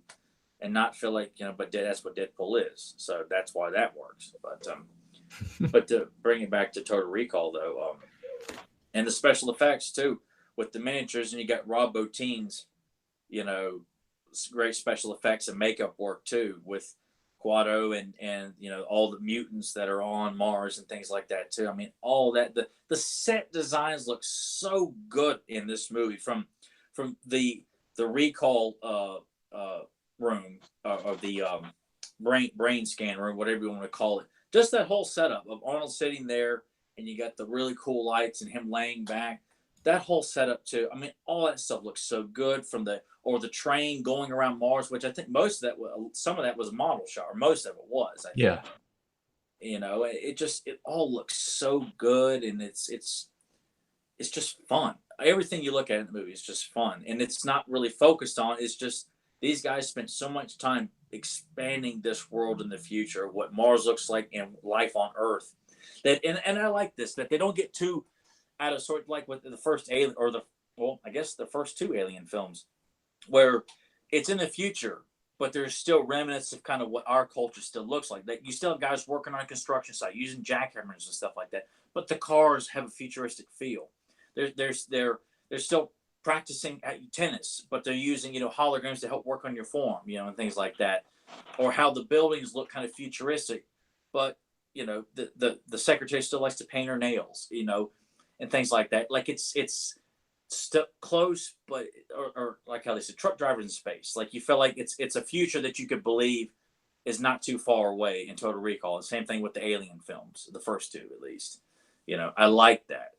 and not feel like But that's what Deadpool is. So that's why that works. But to bring it back to Total Recall though, and the special effects too with the miniatures, and you got Rob Bottin's, great special effects and makeup work too with Quado and all the mutants that are on Mars and things like that too. I mean, all that the set designs look so good in this movie from the recall room or the brain scan room, whatever you want to call it. Just that whole setup of Arnold sitting there and you got the really cool lights and him laying back. That whole setup too. I mean, all that stuff looks so good from the train going around Mars, which I think some of that was a model shot, or most of it was. I think. Yeah. It all looks so good, and it's just fun. Everything you look at in the movie is just fun, and it's not really focused on. It's just these guys spent so much time expanding this world in the future, what Mars looks like and life on Earth. And I like this, that they don't get too out of sort, like with the first Alien, or I guess the first two Alien films, where it's in the future, but there's still remnants of kind of what our culture still looks like. That you still have guys working on a construction site using jackhammers and stuff like that, but the cars have a futuristic feel. They're still practicing at tennis, but they're using holograms to help work on your form, and things like that, or how the buildings look kind of futuristic, but the secretary still likes to paint her nails, and things like that. Like it's still close, but or like how they said, truck drivers in space. Like you feel like it's a future that you could believe is not too far away in Total Recall. The same thing with the Alien films, the first two at least. I like that.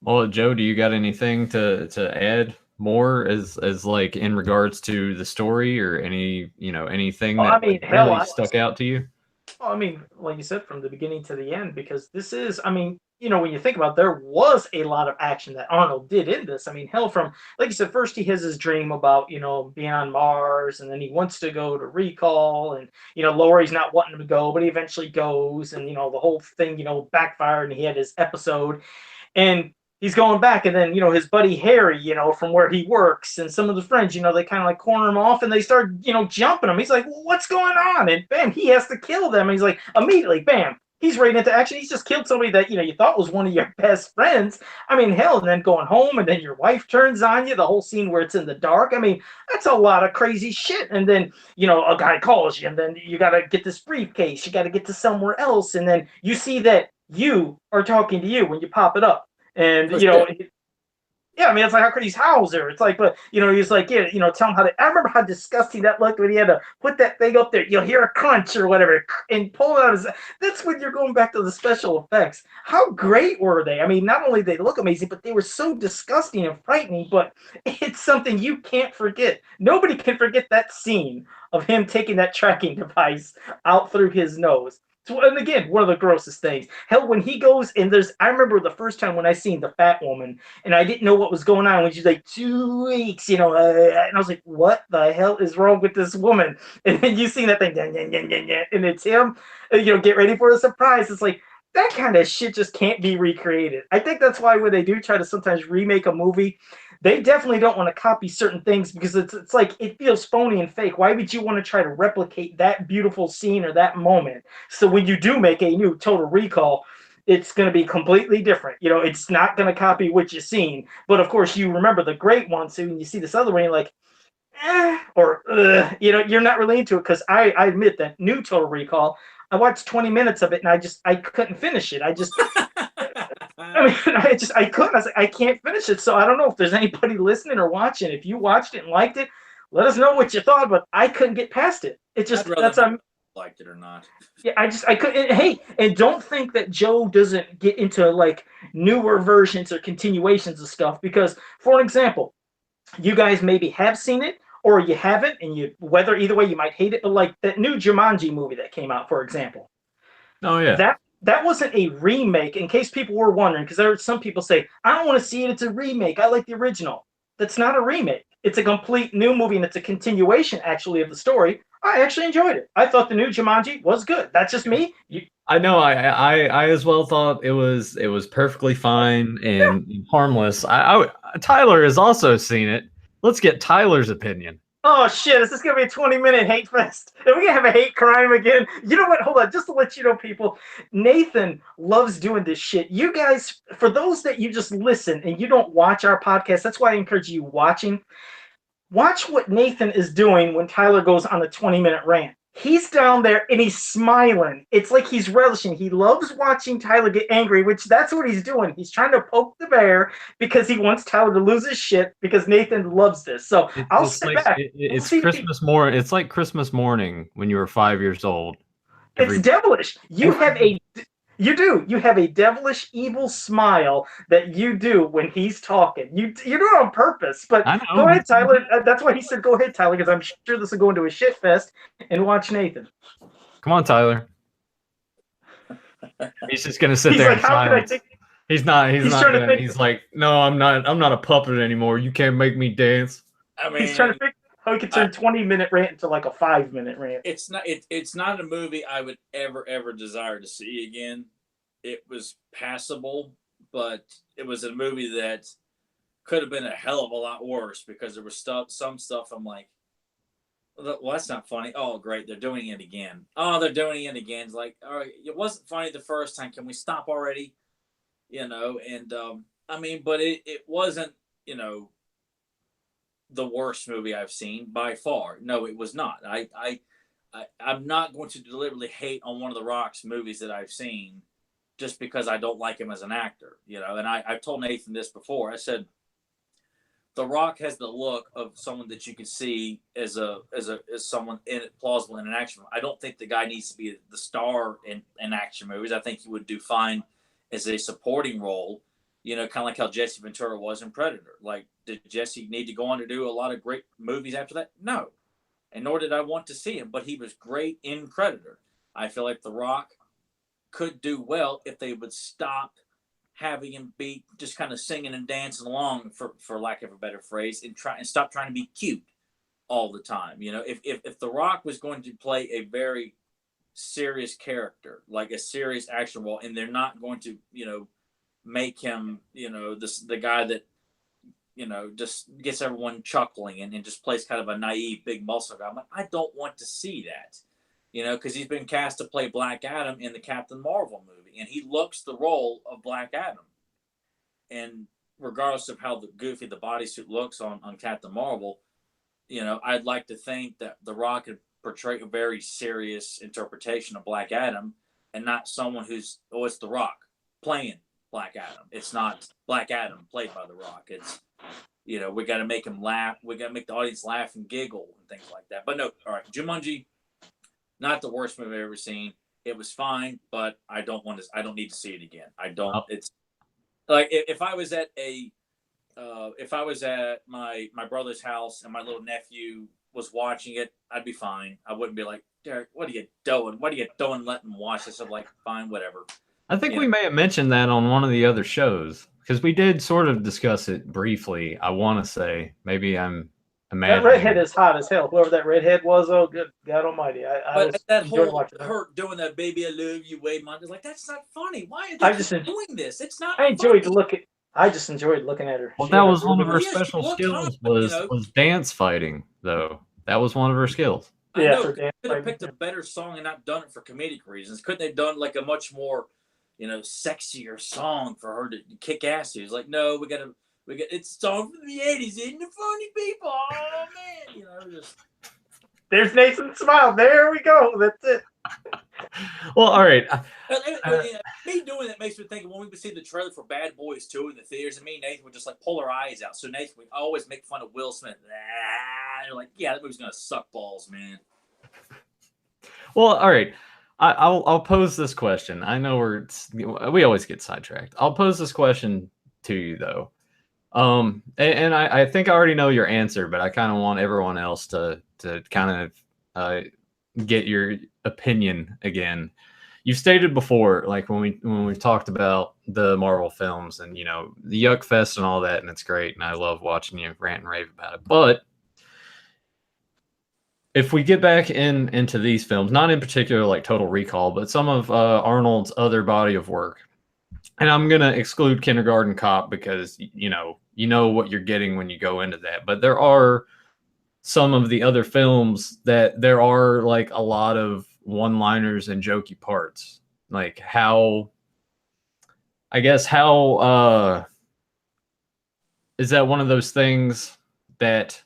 Well, Joe, do you got anything to add more as like in regards to the story or anything that really stuck out to you? Well, I mean, like you said, from the beginning to the end, because this is, I mean, when you think about it, there was a lot of action that Arnold did in this. I mean, hell, from, like you said, first he has his dream about, being on Mars, and then he wants to go to Recall, and, Laurie's not wanting him to go, but he eventually goes, and, the whole thing, backfired, and he had his episode. And he's going back, and then his buddy Harry, from where he works, and some of the friends, they kind of like corner him off, and they start jumping him. He's like, well, what's going on? And bam, he has to kill them. And he's like, immediately, bam, he's right into action. He's just killed somebody that you thought was one of your best friends. I mean, hell, and then going home, and then your wife turns on you. The whole scene where it's in the dark. I mean, that's a lot of crazy shit. And then a guy calls you, and then you got to get this briefcase. You got to get to somewhere else, and then you see that you are talking to you when you pop it up. And yeah, I mean, it's like, how could he's Hauser? It's like, but he's like, yeah, tell him how to. I remember how disgusting that looked when he had to put that thing up there. You'll hear a crunch or whatever, and pull it out. That's when you're going back to the special effects. How great were they? I mean, not only they look amazing, but they were so disgusting and frightening. But it's something you can't forget. Nobody can forget that scene of him taking that tracking device out through his nose. And again, one of the grossest things. Hell, when he goes and I remember the first time when I seen the fat woman, and I didn't know what was going on when she's like 2 weeks, and I was like, what the hell is wrong with this woman? And then you see that thing, and it's him, get ready for a surprise. It's like, that kind of shit just can't be recreated. I think that's why when they do try to sometimes remake a movie, they definitely don't want to copy certain things because it's like it feels phony and fake. Why would you want to try to replicate that beautiful scene or that moment? So when you do make a new Total Recall, it's going to be completely different. You know, it's not going to copy what you've seen. But of course, you remember the great one. So when you see this other one, you're like, or you know, you're not really into it. Because I admit that new Total Recall, I watched 20 minutes of it and I couldn't finish it. I mean, I couldn't. I was like, I can't finish it. So I don't know if there's anybody listening or watching. If you watched it and liked it, let us know what you thought. But I couldn't get past it. It just that's liked it or not. Yeah, I couldn't. Hey, and don't think that Joe doesn't get into like newer versions or continuations of stuff. Because, for example, you guys maybe have seen it or you haven't, and you whether either way you might hate it. But like that new Jumanji movie that came out, for example. Oh yeah. That wasn't a remake, in case people were wondering, because there are some people say, I don't want to see it, it's a remake. I like the original. That's not a remake. It's a complete new movie, and it's a continuation, actually, of the story. I actually enjoyed it. I thought the new Jumanji was good. That's just me. I know. I as well thought it was perfectly fine and harmless. Tyler has also seen it. Let's get Tyler's opinion. Oh shit, is this gonna be a 20-minute hate fest? Are we gonna have a hate crime again? You know what? Hold on, just to let you know, people, Nathan loves doing this shit. You guys, for those that you just listen and you don't watch our podcast, that's why I encourage you watching. Watch what Nathan is doing when Tyler goes on a 20-minute rant. He's down there and he's smiling. It's like he's relishing. He loves watching Tyler get angry, which that's what he's doing. He's trying to poke the bear because he wants Tyler to lose his shit because Nathan loves this. So I'll sit back. It's Christmas morning. It's like Christmas morning when you were 5 years old. It's devilish. You have a devilish, evil smile that you do when he's talking. You do it on purpose. But go ahead, Tyler. That's why he said go ahead, Tyler, because I'm sure this will go into a shit fest. And watch Nathan. Come on, Tyler. He's just gonna sit there in silence. He's not. He's like, no, I'm not a puppet anymore. You can't make me dance. I mean, he's trying to figure how he could turn 20-minute rant into like a 5-minute rant. It's not a movie I would ever desire to see again. It was passable, but it was a movie that could have been a hell of a lot worse because there was some stuff I'm like, well, that's not funny. Oh, great, they're doing it again. Oh, they're doing it again. It's like, all right, it wasn't funny the first time. Can we stop already? You know, and I mean, but it wasn't, you know, the worst movie I've seen by far. No, it was not. I'm not going to deliberately hate on one of The Rock's movies that I've seen just because I don't like him as an actor, you know. And I've told Nathan this before. I said, The Rock has the look of someone that you could see as someone plausible in an action movie. I don't think the guy needs to be the star in action movies. I think he would do fine as a supporting role, you know, kind of like how Jesse Ventura was in Predator. Like, did Jesse need to go on to do a lot of great movies after that? No. And nor did I want to see him, but he was great in Predator. I feel like The Rock could do well if they would stop having him be just kind of singing and dancing along, for lack of a better phrase, and stop trying to be cute all the time. You know, if The Rock was going to play a very serious character, like a serious action role, and they're not going to, you know, make him, you know, the guy that, you know, just gets everyone chuckling and just plays kind of a naive big muscle guy. I'm like, I don't want to see that, you know, because he's been cast to play Black Adam in the Captain Marvel movie, and he looks the role of Black Adam. And regardless of how goofy the bodysuit looks on Captain Marvel, you know, I'd like to think that The Rock could portray a very serious interpretation of Black Adam and not someone who's, oh, it's The Rock playing Black Adam. It's not Black Adam played by The Rock. It's, you know, we got to make him laugh. We got to make the audience laugh and giggle and things like that. But no, all right, Jumanji, not the worst movie I've ever seen. It was fine, but I don't need to see it again. I don't. Oh. It's like if I was at my brother's house and my little nephew was watching it, I'd be fine. I wouldn't be like, Derek, what are you doing? What are you doing letting him watch this? I'm like, fine, whatever. I think we may have mentioned that on one of the other shows because we did sort of discuss it briefly. I want to say, maybe I'm imagining. That redhead is hot as hell. Whoever that redhead was, oh, good God Almighty! But that whole her doing that "Baby I Love You" way, man, is like, that's not funny. Why are they doing this? It's not. I enjoyed the look at. I just enjoyed looking at her. Well, She that had a was one of really her Yeah, she special looked hot, skills you know. was dance fighting, though. That was one of her skills. I yeah know. for Could Dan. have picked a better song and not done it for comedic reasons. Couldn't they have done like a much more, sexier song for her to kick ass to? It's like, no, we got it's a song from the '80s. Isn't it funny, people? Oh man, just. There's Nathan's smile. There we go. That's it. Well, all right. Me doing that makes me think when we would see the trailer for Bad Boys 2 in the theaters, and me and Nathan would just like pull our eyes out. So Nathan would always make fun of Will Smith. You're like, yeah, that movie's gonna suck balls, man. Well, all right. I'll pose this question. I know we always get sidetracked. I'll pose this question to you though. And I think I already know your answer, but I kind of want everyone else to kind of get your opinion again. You've stated before, like when we've talked about the Marvel films and the Yuck Fest and all that, and it's great, and I love watching you rant and rave about it. But if we get back into these films, not in particular like Total Recall, but some of Arnold's other body of work, and I'm gonna exclude Kindergarten Cop because you know what you're getting when you go into that. But there are some of the other films that there are like a lot of one-liners and jokey parts. Like how is that one of those things that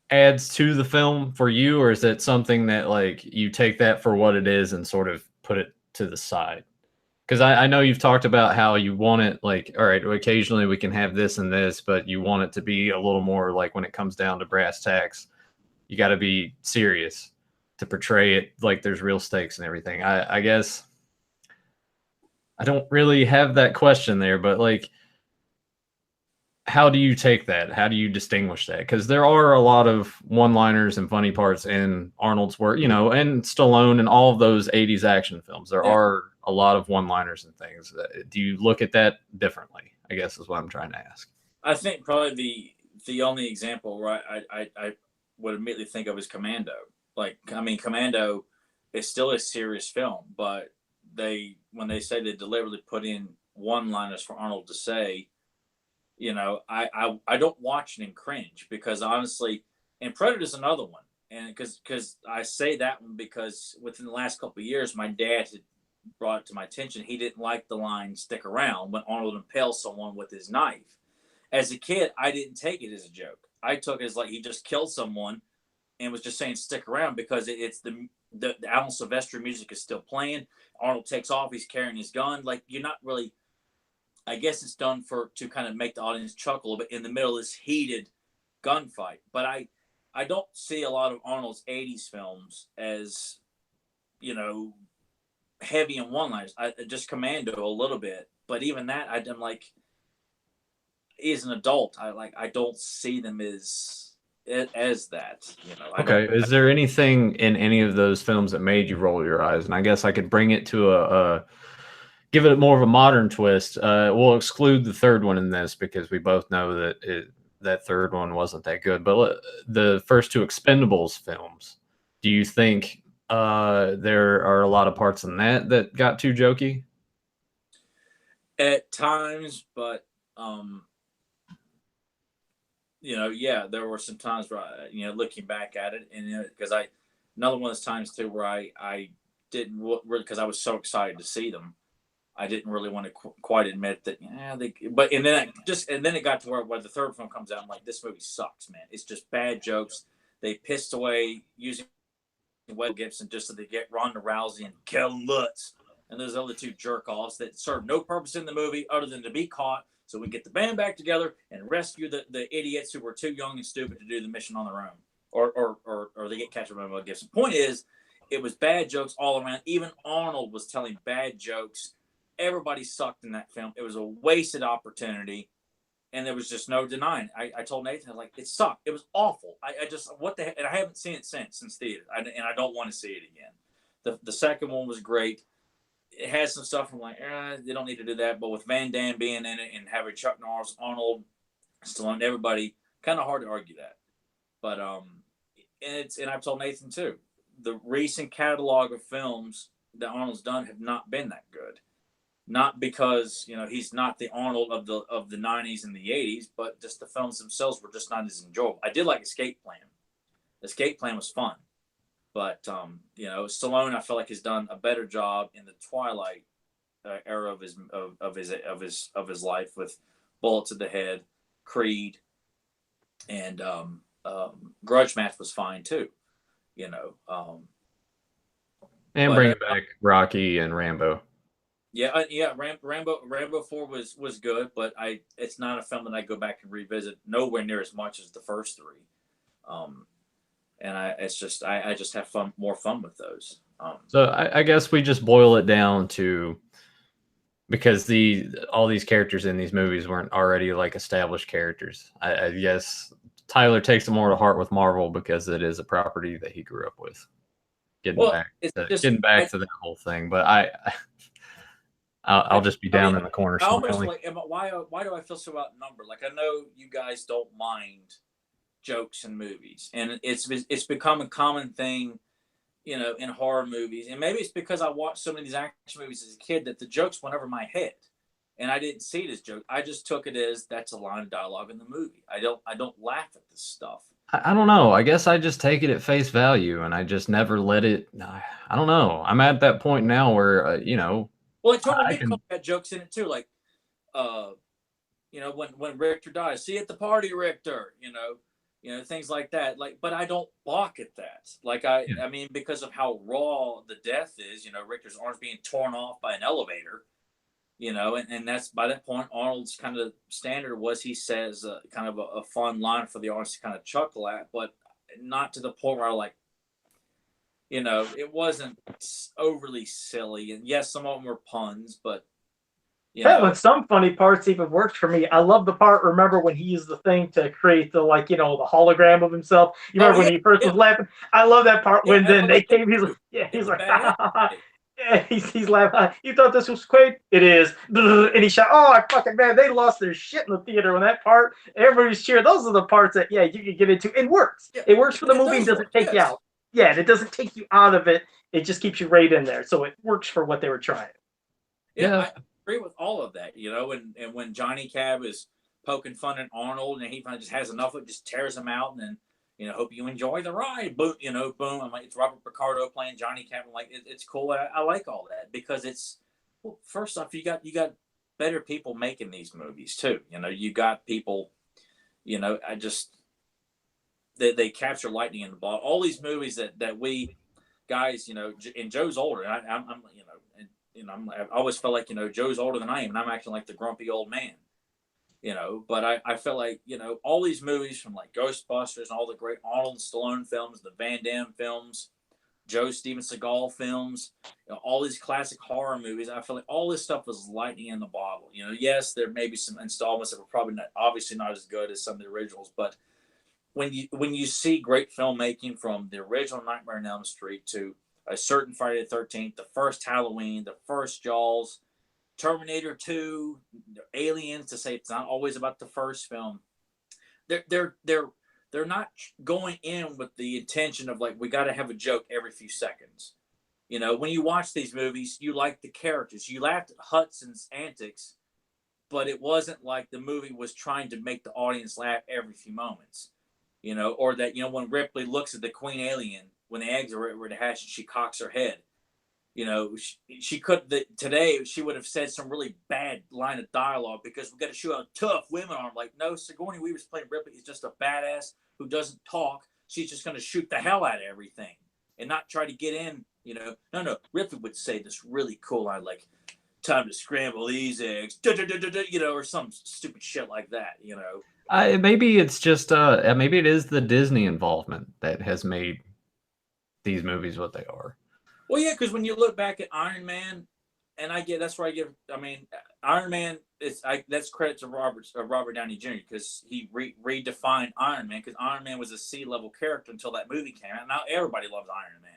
adds to the film for you, or is it something that like you take that for what it is and sort of put it to the side? Because I know you've talked about how you want it like, all right, occasionally we can have this and this, but you want it to be a little more like when it comes down to brass tacks, you got to be serious to portray it like there's real stakes and everything. I guess I don't really have that question there, but like, how do you take that? How do you distinguish that? Because there are a lot of one-liners and funny parts in Arnold's work, and Stallone and all of those 80s action films. There are a lot of one-liners and things. Do you look at that differently? I guess is what I'm trying to ask. I think probably the only example where I would immediately think of is Commando. Like, I mean, Commando is still a serious film, but when they say they deliberately put in one-liners for Arnold to say, I don't watch it and cringe because honestly, and Predator's another one, and because I say that one because within the last couple of years, my dad had brought it to my attention. He didn't like the line "stick around" when Arnold impales someone with his knife. As a kid, I didn't take it as a joke. I took it as like he just killed someone and was just saying "stick around" because it's the Alan Silvestri music is still playing. Arnold takes off. He's carrying his gun. Like, you're not really. I guess it's done to kind of make the audience chuckle, but in the middle of this heated gunfight. But I don't see a lot of Arnold's '80s films as heavy in one-liners. I just Commando a little bit, but even that, I'm like, as an adult, I don't see them as that. Okay. Is there anything in any of those films that made you roll your eyes? And I guess I could bring it to give it more of a modern twist. We'll exclude the third one in this because we both know that that third one wasn't that good. But the first two Expendables films, do you think there are a lot of parts in that got too jokey? At times, but yeah, there were some times where looking back at it, and because another one of those times too where I didn't really, because I was so excited to see them. I didn't really want to quite admit that. Yeah, and then it got to where the third film comes out. I'm like, this movie sucks, man. It's just bad jokes. They pissed away using Mel Gibson just so they get Ronda Rousey and Kellen Lutz and those other two jerk offs that serve no purpose in the movie other than to be caught so we get the band back together and rescue the idiots who were too young and stupid to do the mission on their own, or they get captured by Mel Gibson. Point is, it was bad jokes all around. Even Arnold was telling bad jokes. Everybody sucked in that film. It was a wasted opportunity, and there was just no denying. I told Nathan, I was like, it sucked. It was awful. I just, what the heck? And I haven't seen it since theater, and I don't want to see it again. The second one was great. It has some stuff I'm like, they don't need to do that. But with Van Damme being in it and having Chuck Norris, Arnold, Stallone, everybody, kind of hard to argue that. But and I've told Nathan too, the recent catalog of films that Arnold's done have not been that good. not because he's not the Arnold of the 90s and the 80s, but just the films themselves were just not as enjoyable. I did like Escape Plan. Escape Plan was fun, but Stallone, I feel like, has done a better job in the Twilight era of his life with Bullet to the Head, Creed, and Grudge Match was fine too. And bringing back Rocky and Rambo. Yeah. Rambo 4 was good, but it's not a film that I go back and revisit nowhere near as much as the first three. And I just have more fun with those. So I guess we just boil it down to, because all these characters in these movies weren't already like established characters. I guess Tyler takes it more to heart with Marvel because it is a property that he grew up with. Getting back to that whole thing, but I'll just be down in the corner. Why do I feel so outnumbered? Like, I know you guys don't mind jokes in movies, and it's become a common thing, in horror movies. And maybe it's because I watched so many of these action movies as a kid that the jokes went over my head, and I didn't see it as jokes. I just took it as that's a line of dialogue in the movie. I don't laugh at this stuff. I don't know. I guess I just take it at face value, and I just never let it. I don't know. I'm at that point now where Well, it totally had jokes in it too, like, when Richter dies, see you at the party, Richter. Things like that. Like, but I don't balk at that. Like, I mean, because of how raw the death is. Richter's arms being torn off by an elevator. And that's, by that point, Arnold's kind of standard was he says kind of a fun line for the audience to kind of chuckle at, but not to the point where it wasn't overly silly. And yes, some of them were puns, but when some funny parts even worked for me. I love the part, remember when he used the thing to create the the hologram of himself. You remember when he first was laughing? I love that part when then they came. He's like, yeah, he's laughing. You thought this was Quaid? It is. And he shot. Oh, fucking man, they lost their shit in the theater when that part. Everybody's cheering. Those are the parts that you can get into. It works. Yeah, it works for the movie and doesn't take you out. Yeah, and it doesn't take you out of it. It just keeps you right in there. So it works for what they were trying. Yeah, I agree with all of that. And when Johnny Cab is poking fun at Arnold and he finally just has enough of it, just tears him out, and then hope you enjoy the ride. Boom, boom. I'm like, it's Robert Picardo playing Johnny Cab. I'm like, it's cool. I like all that because it's, well, first off, you got better people making these movies too. You got people, they capture lightning in the bottle. All these movies that we guys, and Joe's older. And I always felt like, Joe's older than I am, and I'm acting like the grumpy old man. But I felt like, all these movies from like Ghostbusters and all the great Arnold and Stallone films, the Van Damme films, Steven Seagal films, all these classic horror movies, I feel like all this stuff was lightning in the bottle. Yes, there may be some installments that were probably obviously not as good as some of the originals, but when you see great filmmaking from the original Nightmare on Elm Street to a certain Friday the 13th, the first Halloween, the first Jaws, Terminator 2, Aliens, to say it's not always about the first film. They're not going in with the intention of like, we got to have a joke every few seconds. When you watch these movies, you like the characters. You laughed at Hudson's antics, but it wasn't like the movie was trying to make the audience laugh every few moments. Or that, when Ripley looks at the Queen Alien, when the eggs are ready to hatch and she cocks her head. She could today she would have said some really bad line of dialogue because we got to show how tough women are. I'm like, no, Sigourney Weaver's playing Ripley is just a badass who doesn't talk. She's just going to shoot the hell out of everything and not try to get in. No, Ripley would say this really cool line like, "Time to scramble these eggs," or some stupid shit like that. Maybe it's just maybe it is the Disney involvement that has made these movies what they are. Well, yeah, because when you look back at Iron Man, and that's where I give. I mean, Iron Man that's credit to Robert Downey Jr. because he redefined Iron Man, because Iron Man was a C-level character until that movie came out. Now everybody loves Iron Man,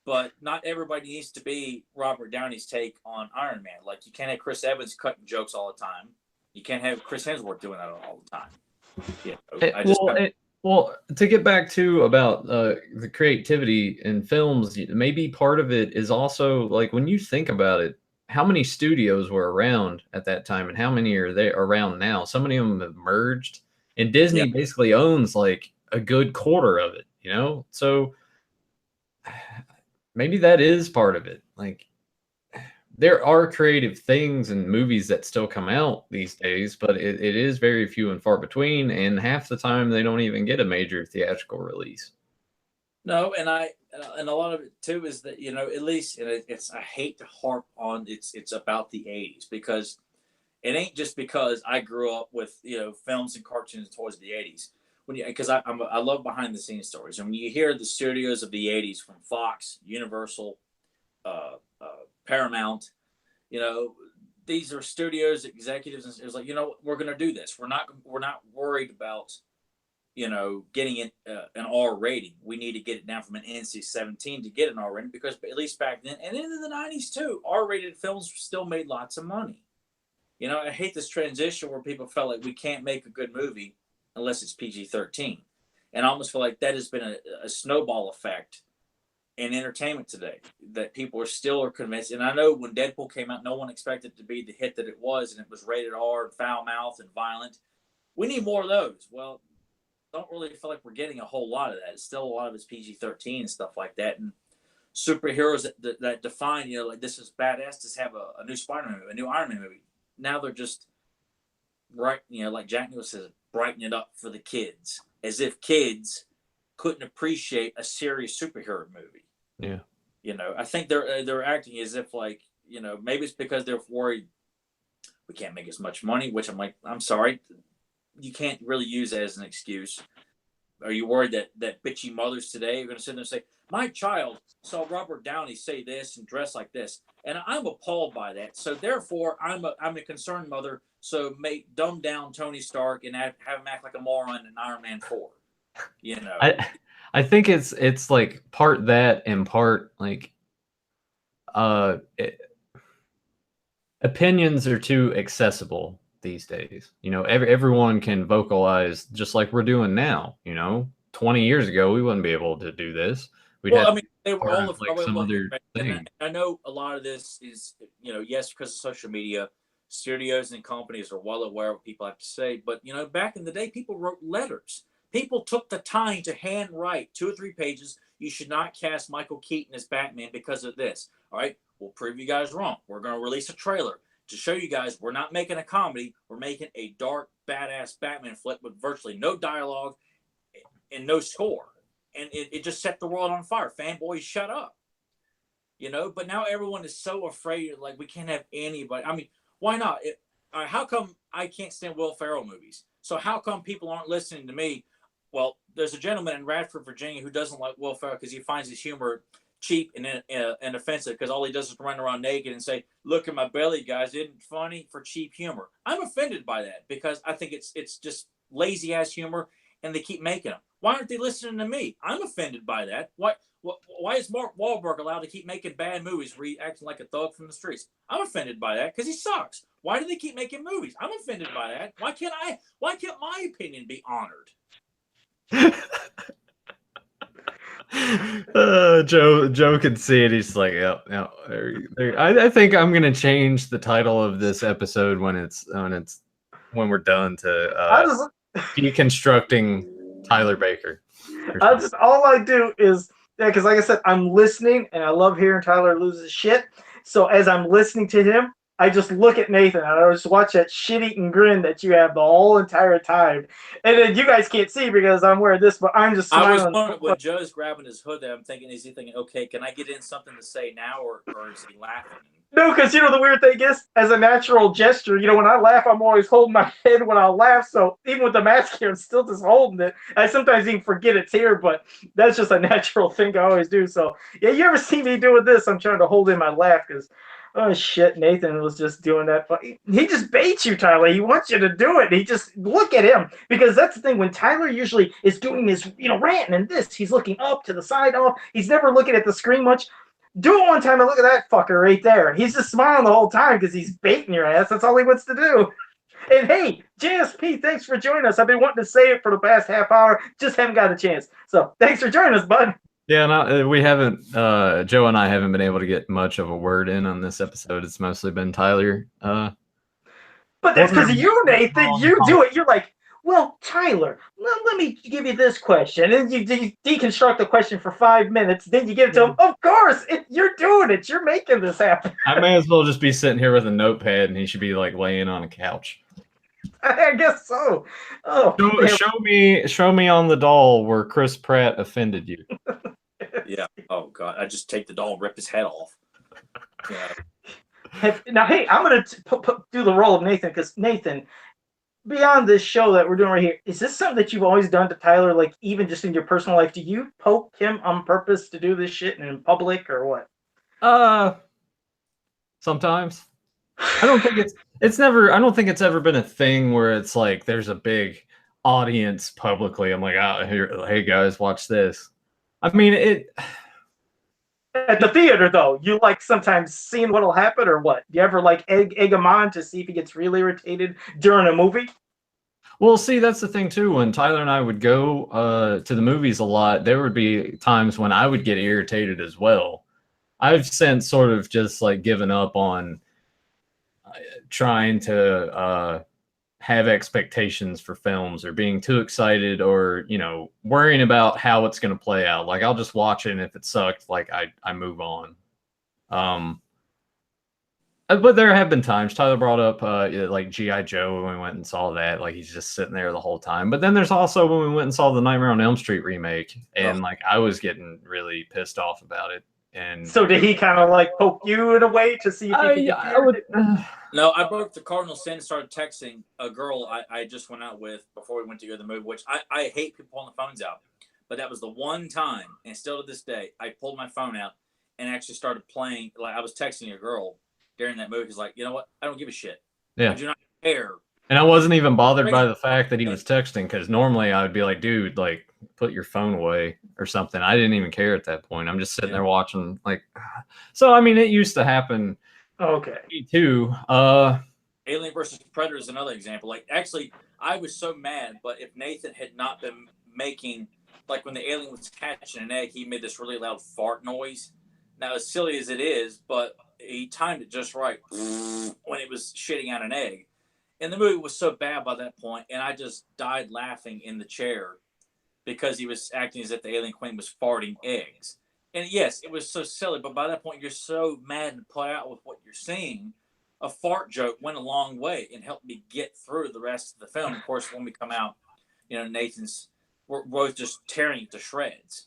but not everybody needs to be Robert Downey's take on Iron Man. Like, you can't have Chris Evans cutting jokes all the time. You can't have Chris Hemsworth doing that all the time. Well, to get back to about the creativity in films, maybe part of it is also like when you think about it, how many studios were around at that time and how many are there around now? So many of them have merged, and Disney Yeah. basically owns like a good quarter of it, you know? So maybe that is part of it. Like, there are creative things and movies that still come out these days, but it is very few and far between, and half the time they don't even get a major theatrical release. No, and a lot of it too is that, you know, at least, and it's, I hate to harp on it's about the '80s, because it ain't just because I grew up with, you know, films and cartoons towards the '80s. When you, because I love behind the scenes stories, and when you hear the studios of the '80s from Fox, Universal, Paramount, you know, these are studios executives, and it's like, you know, we're going to do this. We're not worried about, you know, getting it an R rating. We need to get it down from an NC-17 to get an R rating, because at least back then and in the '90s too, R-rated films still made lots of money. You know, I hate this transition where people felt like we can't make a good movie unless it's PG-13, and I almost feel like that has been a snowball effect in entertainment today, that people are convinced. And I know when Deadpool came out, no one expected it to be the hit that it was, and it was rated R and foul mouth and violent. We need more of those. Well, don't really feel like we're getting a whole lot of that. It's still, a lot of it's PG-13 and stuff like that. And superheroes that define, you know, like, this is badass to have a new Spider-Man movie, a new Iron Man movie. Now they're just bright, you know, like Jack Nicholson says, brighten it up for the kids, as if kids couldn't appreciate a serious superhero movie. Yeah. You know, I think they're acting as if, like, you know, maybe it's because they're worried we can't make as much money, which I'm like, I'm sorry, you can't really use that as an excuse. Are you worried that bitchy mothers today are going to sit there and say, my child saw Robert Downey say this and dress like this, and I'm appalled by that, so therefore I'm a concerned mother, so make dumb down Tony Stark and have him act like a moron in Iron Man 4. You know, I think it's like part that and part like opinions are too accessible these days. You know, everyone can vocalize just like we're doing now. You know, 20 years ago we wouldn't be able to do this. We'd well, have I mean, they were all of like some other thing. I know a lot of this is, you know, yes, because of social media, studios and companies are well aware of what people have to say. But, you know, back in the day, people wrote letters. People took the time to handwrite 2 or 3 pages. You should not cast Michael Keaton as Batman because of this. All right, we'll prove you guys wrong. We're going to release a trailer to show you guys we're not making a comedy. We're making a dark, badass Batman flick with virtually no dialogue and no score. And it just set the world on fire. Fanboys, shut up. You know, but now everyone is so afraid, like, we can't have anybody. I mean, why not? How come I can't stand Will Ferrell movies? So how come people aren't listening to me? Well, there's a gentleman in Radford, Virginia, who doesn't like Will Ferrell because he finds his humor cheap and offensive, because all he does is run around naked and say, look at my belly, guys, isn't it funny, for cheap humor. I'm offended by that, because I think it's just lazy ass humor, and they keep making them. Why aren't they listening to me? I'm offended by that. Why is Mark Wahlberg allowed to keep making bad movies where he's acting like a thug from the streets? I'm offended by that because he sucks. Why do they keep making movies? I'm offended by that. Why can't my opinion be honored? Joe can see it. He's like, yeah. I think I'm gonna change the title of this episode when we're done to deconstructing Tyler Baker. All I do is, yeah, because like I said, I'm listening and I love hearing Tyler lose his shit. So as I'm listening to him, I just look at Nathan and I just watch that shit-eating grin that you have the whole entire time. And then you guys can't see because I'm wearing this, but I'm just smiling. I was wondering when Joe's grabbing his hood there, is he thinking, okay, can I get in something to say now, or is he laughing? No, because, you know, the weird thing is, as a natural gesture, you know, when I laugh, I'm always holding my head when I laugh. So even with the mask here, I'm still just holding it. I sometimes even forget it's here, but that's just a natural thing I always do. So, yeah, you ever see me doing this? I'm trying to hold in my laugh because, oh, shit, Nathan was just doing that. But he just baits you, Tyler. He wants you to do it. He just, look at him. Because that's the thing. When Tyler usually is doing this, you know, ranting and this, he's looking up to the side off. He's never looking at the screen much. Do it one time and look at that fucker right there. He's just smiling the whole time because he's baiting your ass. That's all he wants to do. And hey, JSP, thanks for joining us. I've been wanting to say it for the past half hour. Just haven't got a chance. So thanks for joining us, bud. Yeah, no, we haven't. Joe and I haven't been able to get much of a word in on this episode. It's mostly been Tyler. But that's because of you, Nathan. You do it. You're like, well, Tyler, let me give you this question. And you deconstruct the question for 5 minutes. Then you give it to him. Of course, you're doing it. You're making this happen. I may as well just be sitting here with a notepad, and he should be like laying on a couch. I guess so. Oh, show me on the doll where Chris Pratt offended you. Yeah. Oh God, I just take the doll and rip his head off. Yeah. Now, hey, I'm going to do the role of Nathan because Nathan, beyond this show that we're doing right here, is this something that you've always done to Tyler? Like even just in your personal life, do you poke him on purpose to do this shit in public or what? Sometimes. I don't think it's never. I don't think it's ever been a thing where it's like there's a big audience publicly. I'm like, oh, here, hey guys, watch this. I mean, it. At the theater, though, you like sometimes seeing what'll happen or what? Do you ever like egg him on to see if he gets really irritated during a movie? Well, see, that's the thing too. When Tyler and I would go to the movies a lot, there would be times when I would get irritated as well. I've since sort of just like given up on trying to have expectations for films or being too excited or, you know, worrying about how it's going to play out. Like I'll just watch it and if it sucked, like I move on. But there have been times Tyler brought up like G.I. Joe when we went and saw that, like he's just sitting there the whole time. But then there's also when we went and saw the Nightmare on Elm Street remake and like I was getting really pissed off about it. And so did he kind of like poke you in a way to see if he could No, I broke the cardinal sin and started texting a girl I just went out with before we went to go to the movie, which I hate people pulling the phones out. But that was the one time, and still to this day, I pulled my phone out and actually started playing. Like I was texting a girl during that movie. Because like, you know what? I don't give a shit. Yeah. I do not care. And I wasn't even bothered by the fact that he was texting because normally I would be like, dude, like put your phone away or something. I didn't even care at that point. I'm just sitting there watching like, so, I mean, it used to happen. Okay. Me too. Alien versus Predator is another example. Like actually, I was so mad, but if Nathan had not been making, like when the alien was hatching an egg, he made this really loud fart noise. Now, as silly as it is, but he timed it just right when it was shitting out an egg. And the movie was so bad by that point, and I just died laughing in the chair because he was acting as if the alien queen was farting eggs. And yes, it was so silly, but by that point, you're so mad and put out with what you're seeing. A fart joke went a long way and helped me get through the rest of the film. Of course, when we come out, you know, we're both just tearing it to shreds.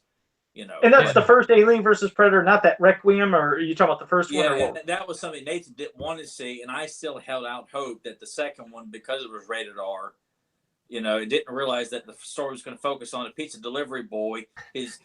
You know, and that's the first Alien versus Predator, not that Requiem, or are you talking about the first one? Yeah, that was something Nathan didn't want to see, and I still held out hope that the second one, because it was rated R, you know, it didn't realize that the story was going to focus on a pizza delivery boy, his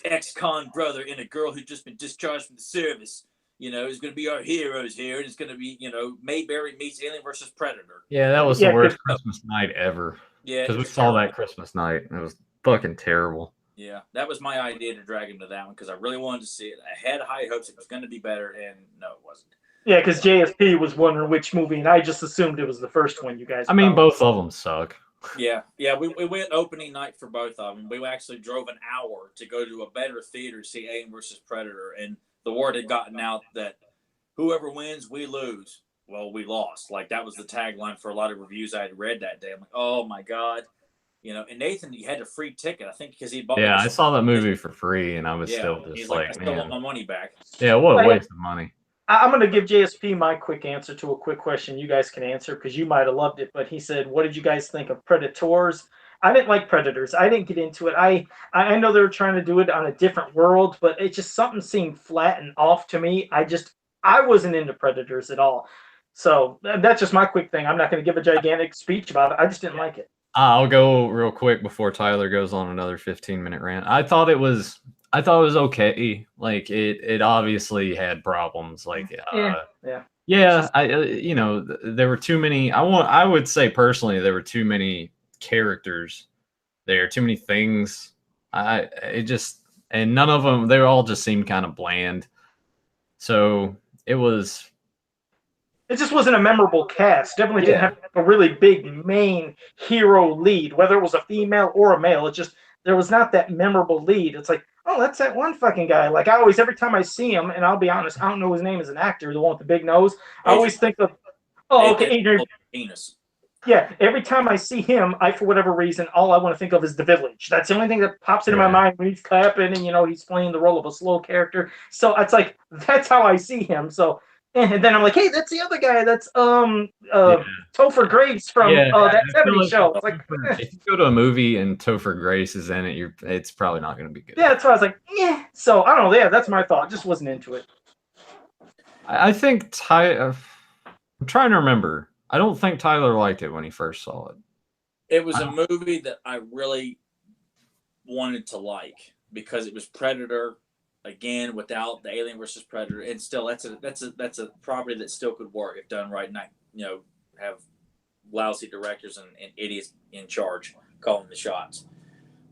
ex-con brother, and a girl who'd just been discharged from the service. You know, is going to be our heroes here, and it's going to be, you know, Mayberry meets Alien versus Predator. Yeah, that was the worst Christmas night ever. Yeah, because we saw that Christmas night, and it was fucking terrible. Yeah, that was my idea to drag him to that one because I really wanted to see it. I had high hopes it was going to be better, and no, it wasn't. Yeah, because JSP was wondering which movie, and I just assumed it was the first one you guys. I mean, both of them suck. Yeah, we went opening night for both of them. We actually drove an hour to go to a better theater to see Alien versus Predator, and the word had gotten out that whoever wins, we lose. Well, we lost. Like, that was the tagline for a lot of reviews I had read that day. I'm like, oh, my God. You know, and Nathan, he had a free ticket, I think, because he bought. Yeah, I saw that movie for free, and I was still just like, I still want my money back. Yeah, what a waste of money. I'm going to give JSP my quick answer to a quick question you guys can answer because you might have loved it. But he said, what did you guys think of Predators? I didn't like Predators. I didn't get into it. I know they were trying to do it on a different world, but it just something seemed flat and off to me. I wasn't into Predators at all. So that's just my quick thing. I'm not going to give a gigantic speech about it. I just didn't like it. I'll go real quick before Tyler goes on another 15-minute rant. I thought it was okay. Like it obviously had problems. Like you know, there were too many. I would say personally there were too many characters there, too many things. And none of them. They all just seemed kind of bland. So it just wasn't a memorable cast. Definitely didn't have a really big main hero lead, whether it was a female or a male. There was not that memorable lead. It's like, oh, that's that one fucking guy. Like I always, every time I see him, and I'll be honest, I don't know his name as an actor, the one with the big nose. I always think of, oh, okay, Adrian. Penis. Yeah, every time I see him, for whatever reason, all I want to think of is The Village. That's the only thing that pops into my mind when he's clapping and, he's playing the role of a slow character. So it's like, that's how I see him. So, and then I'm like, hey, that's the other guy. That's Topher Grace from that 70s show. It's like, if you go to a movie and Topher Grace is in it, it's probably not going to be good. Yeah, that's why I was like, yeah. So I don't know. Yeah, that's my thought. Just wasn't into it. I think I'm trying to remember. I don't think Tyler liked it when he first saw it. It was a movie that I really wanted to like because it was Predator again without the Alien versus Predator, and still that's a property that still could work if done right. Not have lousy directors and idiots in charge calling the shots.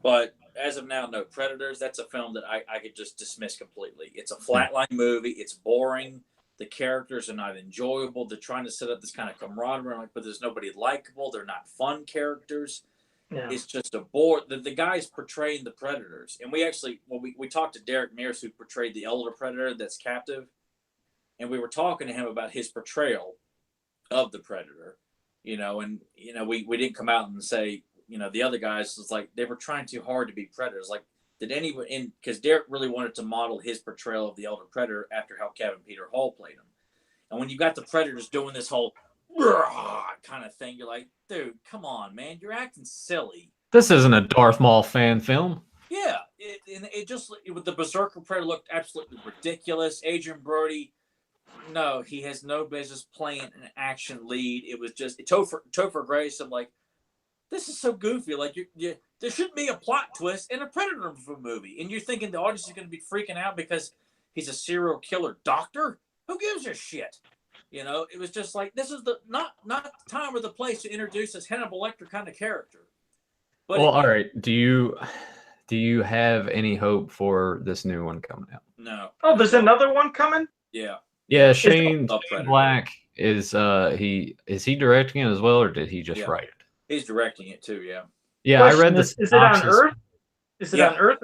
But as of now, no, Predators. That's a film that I could just dismiss completely. It's a flatline movie. It's boring. The characters are not enjoyable. They're trying to set up this kind of camaraderie, but there's nobody likable. They're not fun characters. Yeah. It's just a bore. The guys portraying the Predators, and we actually, we talked to Derek Mears, who portrayed the elder Predator that's captive, and we were talking to him about his portrayal of the Predator, and we didn't come out and say, the other guys was like they were trying too hard to be Predators, like. Did anyone because Derek really wanted to model his portrayal of the elder Predator after how Kevin Peter Hall played him. And when you got the Predators doing this whole kind of thing, you're like, dude, come on, man. You're acting silly. This isn't a Darth Maul fan film. Yeah. The Berserker Predator looked absolutely ridiculous. Adrian Brody, no, he has no business playing an action lead. It was just Topher Grace. I'm like, this is so goofy. Like there shouldn't be a plot twist in a Predator movie, and you're thinking the audience is going to be freaking out because he's a serial killer doctor. Who gives a shit? It was just like this is not the time or the place to introduce this Hannibal Lecter kind of character. But all right. Do you have any hope for this new one coming out? No. Oh, there's another one coming. Yeah. Yeah, Shane Black is he directing it as well, or did he just write it? He's directing it too, yeah. Yeah, I read this. Is it on Earth? Is it on Earth?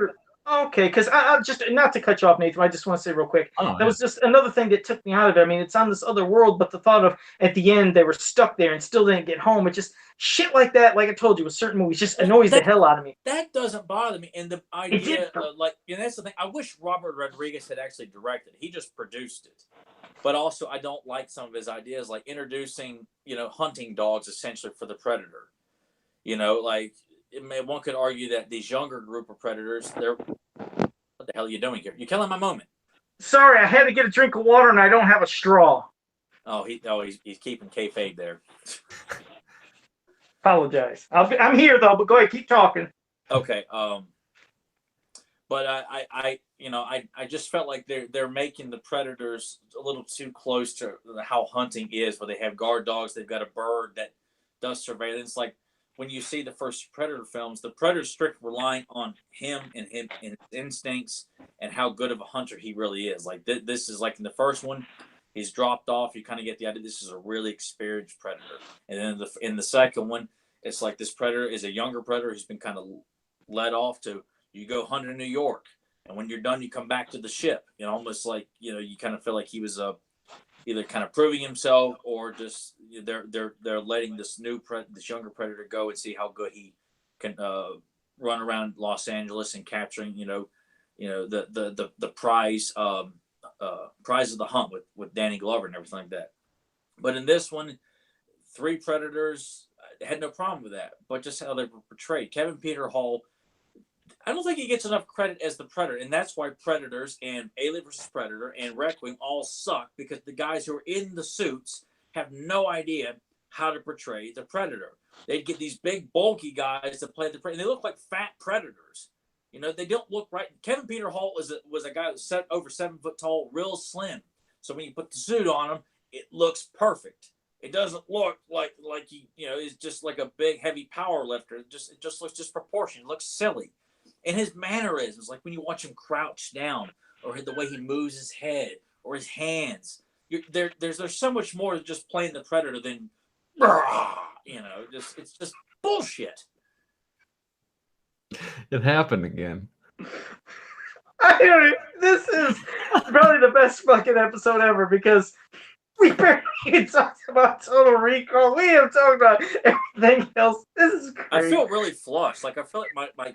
Okay, because I just, not to cut you off, Nathan, I just want to say real quick. That was just another thing that took me out of it. I mean, it's on this other world, but the thought of at the end they were stuck there and still didn't get home. It just shit like that. Like I told you, with certain movies, just annoys the hell out of me. That doesn't bother me. And the idea, that's the thing. I wish Robert Rodriguez had actually directed. He just produced it. But also, I don't like some of his ideas, like introducing, hunting dogs essentially for the Predator. One could argue that these younger group of Predators, what the hell are you doing here? You're killing my moment. Sorry, I had to get a drink of water and I don't have a straw. Oh, he's keeping kayfabe there. Apologize. I'm here though, but go ahead, keep talking. Okay. But I just felt like they're making the Predators a little too close to how hunting is, where they have guard dogs. They've got a bird that does surveillance. Like when you see the first Predator films, the Predator's strictly relying on him and his instincts and how good of a hunter he really is. Like this is like in the first one, he's dropped off. You kind of get the idea this is a really experienced Predator. And then in the second one, it's like this Predator is a younger Predator who's been kind of led off to. You go hunt in New York, and when you're done, you come back to the ship. Almost like you kind of feel like he was either kind of proving himself or just they're letting this younger Predator go and see how good he can run around Los Angeles and capturing the prize of the hunt with Danny Glover and everything like that. But in this one, 3 Predators had no problem with that, but just how they were portrayed. Kevin Peter Hall. I don't think he gets enough credit as the Predator, and that's why Predators and Alien vs. Predator and Requiem all suck, because the guys who are in the suits have no idea how to portray the Predator. They'd get these big, bulky guys to play the Predator, and they look like fat Predators. They don't look right. Kevin Peter Hall was a guy that's over 7 foot tall, real slim. So when you put the suit on him, it looks perfect. It doesn't look like he, is just like a big, heavy power lifter. It just looks disproportionate. It looks silly. And his mannerisms, like when you watch him crouch down, or the way he moves his head or his hands, there's so much more to just playing the Predator than, it's just bullshit. It happened again. This is probably the best fucking episode ever because we barely even talked about Total Recall. We have talked about everything else. This is great. I feel really flushed. Like I feel like I feel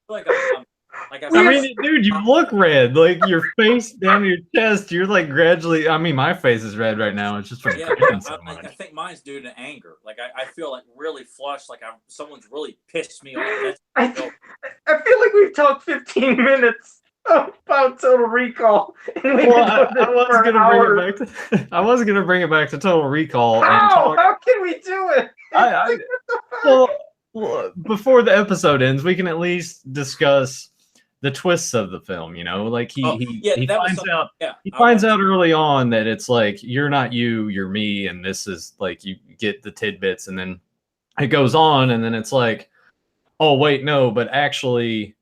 like I'm like I mean, dude, you look red. Like your face down your chest, you're like gradually. I mean, my face is red right now. It's just from drinking so much. I think mine's due to anger. Like I feel like really flushed. Like someone's really pissed me off. I feel like we've talked 15 minutes about Total Recall. And we've been doing this for an hour. I was gonna bring it back to Total Recall. How can we do it? Well, before the episode ends, we can at least discuss the twists of the film. You know, like he finds out early on that it's like you're not you, you're me, and this is like you get the tidbits, and then it goes on, and then it's like, oh wait, no, but actually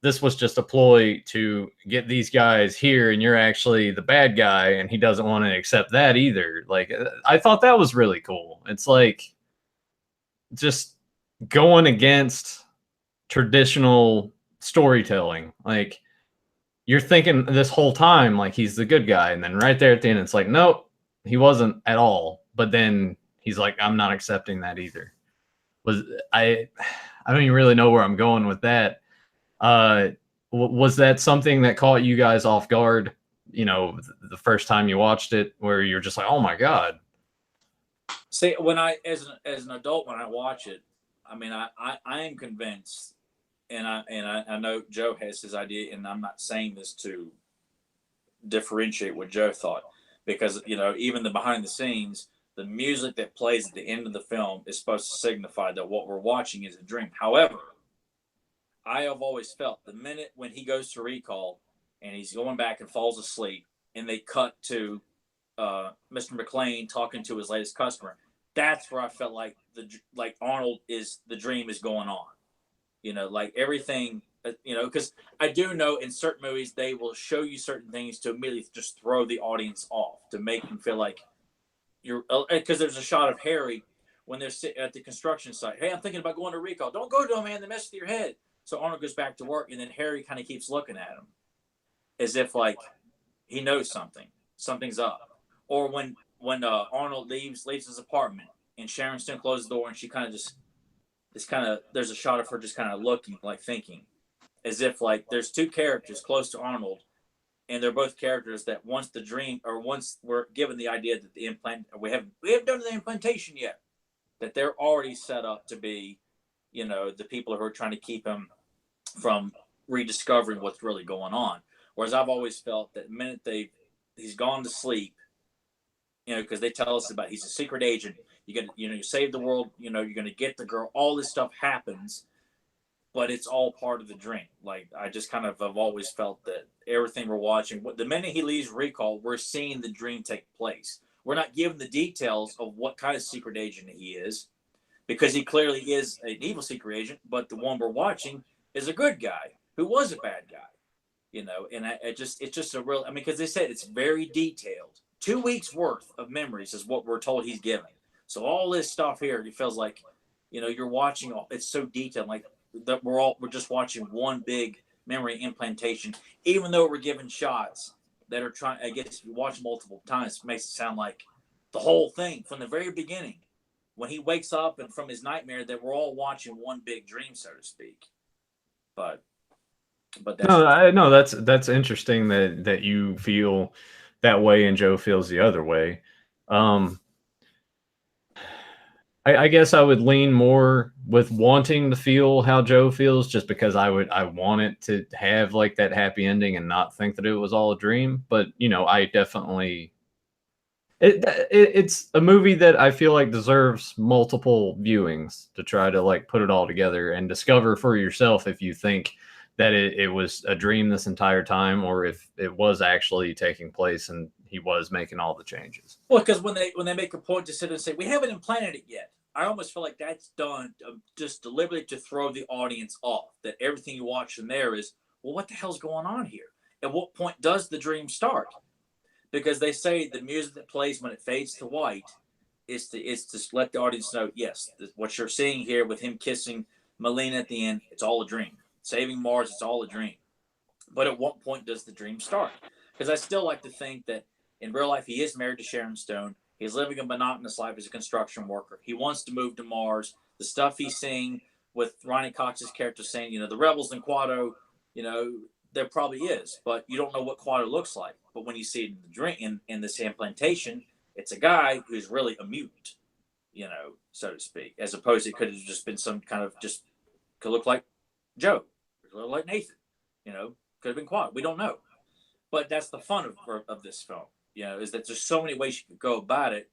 this was just a ploy to get these guys here, and you're actually the bad guy, and he doesn't want to accept that either. Like, I thought that was really cool. It's like just going against traditional storytelling. Like, you're thinking this whole time like he's the good guy, and then right there at the end it's like, nope, he wasn't at all. But then he's like, I'm not accepting that either. I don't even really know where I'm going with that. Was that something that caught you guys off guard, you know, the first time you watched it, where you're just like, oh my god? See, when I as an adult, when I watch it, I mean, I am convinced, and I know Joe has his idea, and I'm not saying this to differentiate what Joe thought, because you know, even the behind the scenes, the music that plays at the end of the film is supposed to signify that what we're watching is a dream. However, I have always felt the minute when he goes to recall and he's going back and falls asleep, and they cut to Mr. McClane talking to his latest customer, that's where I felt like Arnold is the dream is going on. You know, like everything. You know, because I do know in certain movies they will show you certain things to immediately just throw the audience off, to make them feel like you're. Because there's a shot of Harry when they're sitting at the construction site. Hey, I'm thinking about going to recall. Don't go to him, man. They mess with your head. So Arnold goes back to work, and then Harry kind of keeps looking at him as if like he knows something's up. Or when Arnold leaves his apartment, and Sharon Stone closes the door, and she kind of there's a shot of her just kind of looking, like thinking, as if like there's two characters close to Arnold, and they're both characters that once we're given the idea that the implant we haven't done the implantation yet, that they're already set up to be, you know, the people who are trying to keep him from rediscovering what's really going on. Whereas I've always felt that the minute he's gone to sleep, you know, because they tell us about he's a secret agent. You save the world. You know, you're gonna get the girl. All this stuff happens, but it's all part of the dream. Like I just kind of have always felt that everything we're watching, the minute he leaves recall, we're seeing the dream take place. We're not given the details of what kind of secret agent he is, because he clearly is an evil secret agent, but the one we're watching is a good guy who was a bad guy, you know. And it's just a real, I mean, because they said it's very detailed. 2 weeks worth of memories is what we're told he's giving. So all this stuff here, it feels like, you know, you're watching it's so detailed, like that we're just watching one big memory implantation, even though we're given shots that are trying, I guess if you watch multiple times, it makes it sound like the whole thing from the very beginning, when he wakes up and from his nightmare, that we're all watching one big dream, so to speak. But that's interesting that you feel that way and Joe feels the other way. I guess I would lean more with wanting to feel how Joe feels, just because I want it to have like that happy ending and not think that it was all a dream. But you know, I definitely it's a movie that I feel like deserves multiple viewings to try to like put it all together and discover for yourself if you think that it was a dream this entire time, or if it was actually taking place and he was making all the changes. Well, because when they make a point to sit and say we haven't implanted it yet, I almost feel like that's done just deliberately to throw the audience off. That everything you watch from there is, well, what the hell's going on here? At what point does the dream start? Because they say the music that plays when it fades to white is to let the audience know, yes, what you're seeing here with him kissing Melina at the end, it's all a dream. Saving Mars, it's all a dream. But at what point does the dream start? Because I still like to think that in real life he is married to Sharon Stone. He's living a monotonous life as a construction worker. He wants to move to Mars. The stuff he's seeing with Ronnie Cox's character saying, the rebels in Quado, there probably is, but you don't know what Quado looks like. But when you see it in the dream, in this implantation, it's a guy who's really a mutant, so to speak, as opposed to it could have just been some kind of could look like Joe, could look like Nathan, could have been Quad. We don't know. But that's the fun of this film, is that there's so many ways you could go about it,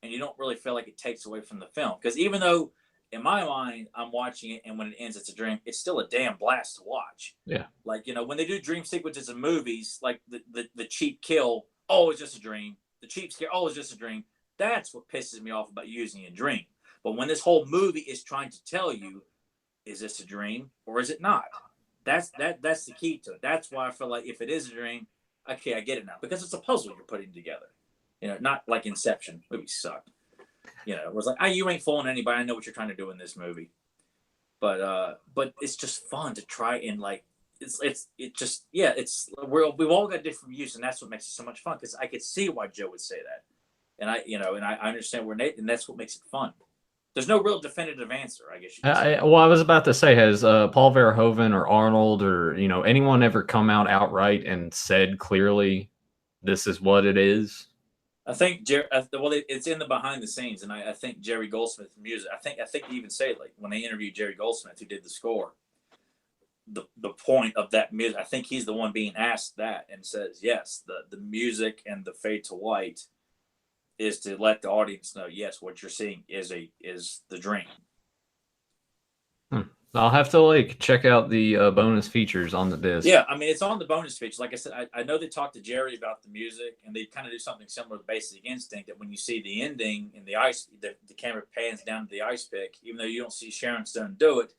and you don't really feel like it takes away from the film. Because even though, in my mind, I'm watching it, and when it ends, it's a dream, it's still a damn blast to watch. Yeah. Like, when they do dream sequences in movies, like the cheap kill, oh, it's just a dream. The cheap scare, oh, it's just a dream. That's what pisses me off about using a dream. But when this whole movie is trying to tell you, is this a dream or is it not? That's the key to it. That's why I feel like if it is a dream, okay, I get it now. Because it's a puzzle you're putting together. Not like Inception. Movies suck. It was like, you ain't fooling anybody. I know what you're trying to do in this movie. But it's just fun to try and we've all got different views, and that's what makes it so much fun. Because I could see why Joe would say that, and I understand where Nate, and that's what makes it fun. There's no real definitive answer, I guess. I was about to say, has Paul Verhoeven or Arnold or anyone ever come out outright and said clearly, this is what it is? I think it's in the behind the scenes, and I think Jerry Goldsmith music. I think they even say, like, when they interviewed Jerry Goldsmith, who did the score, the point of that music. I think he's the one being asked that, and says yes, the music and the fade to white is to let the audience know, yes, what you're seeing is the dream. I'll have to check out the bonus features on the disc. Yeah, I mean, it's on the bonus features. Like I said, I know they talked to Jerry about the music, and they kind of do something similar to Basic Instinct, that when you see the ending in the ice, the camera pans down to the ice pick, even though you don't see Sharon Stone do it,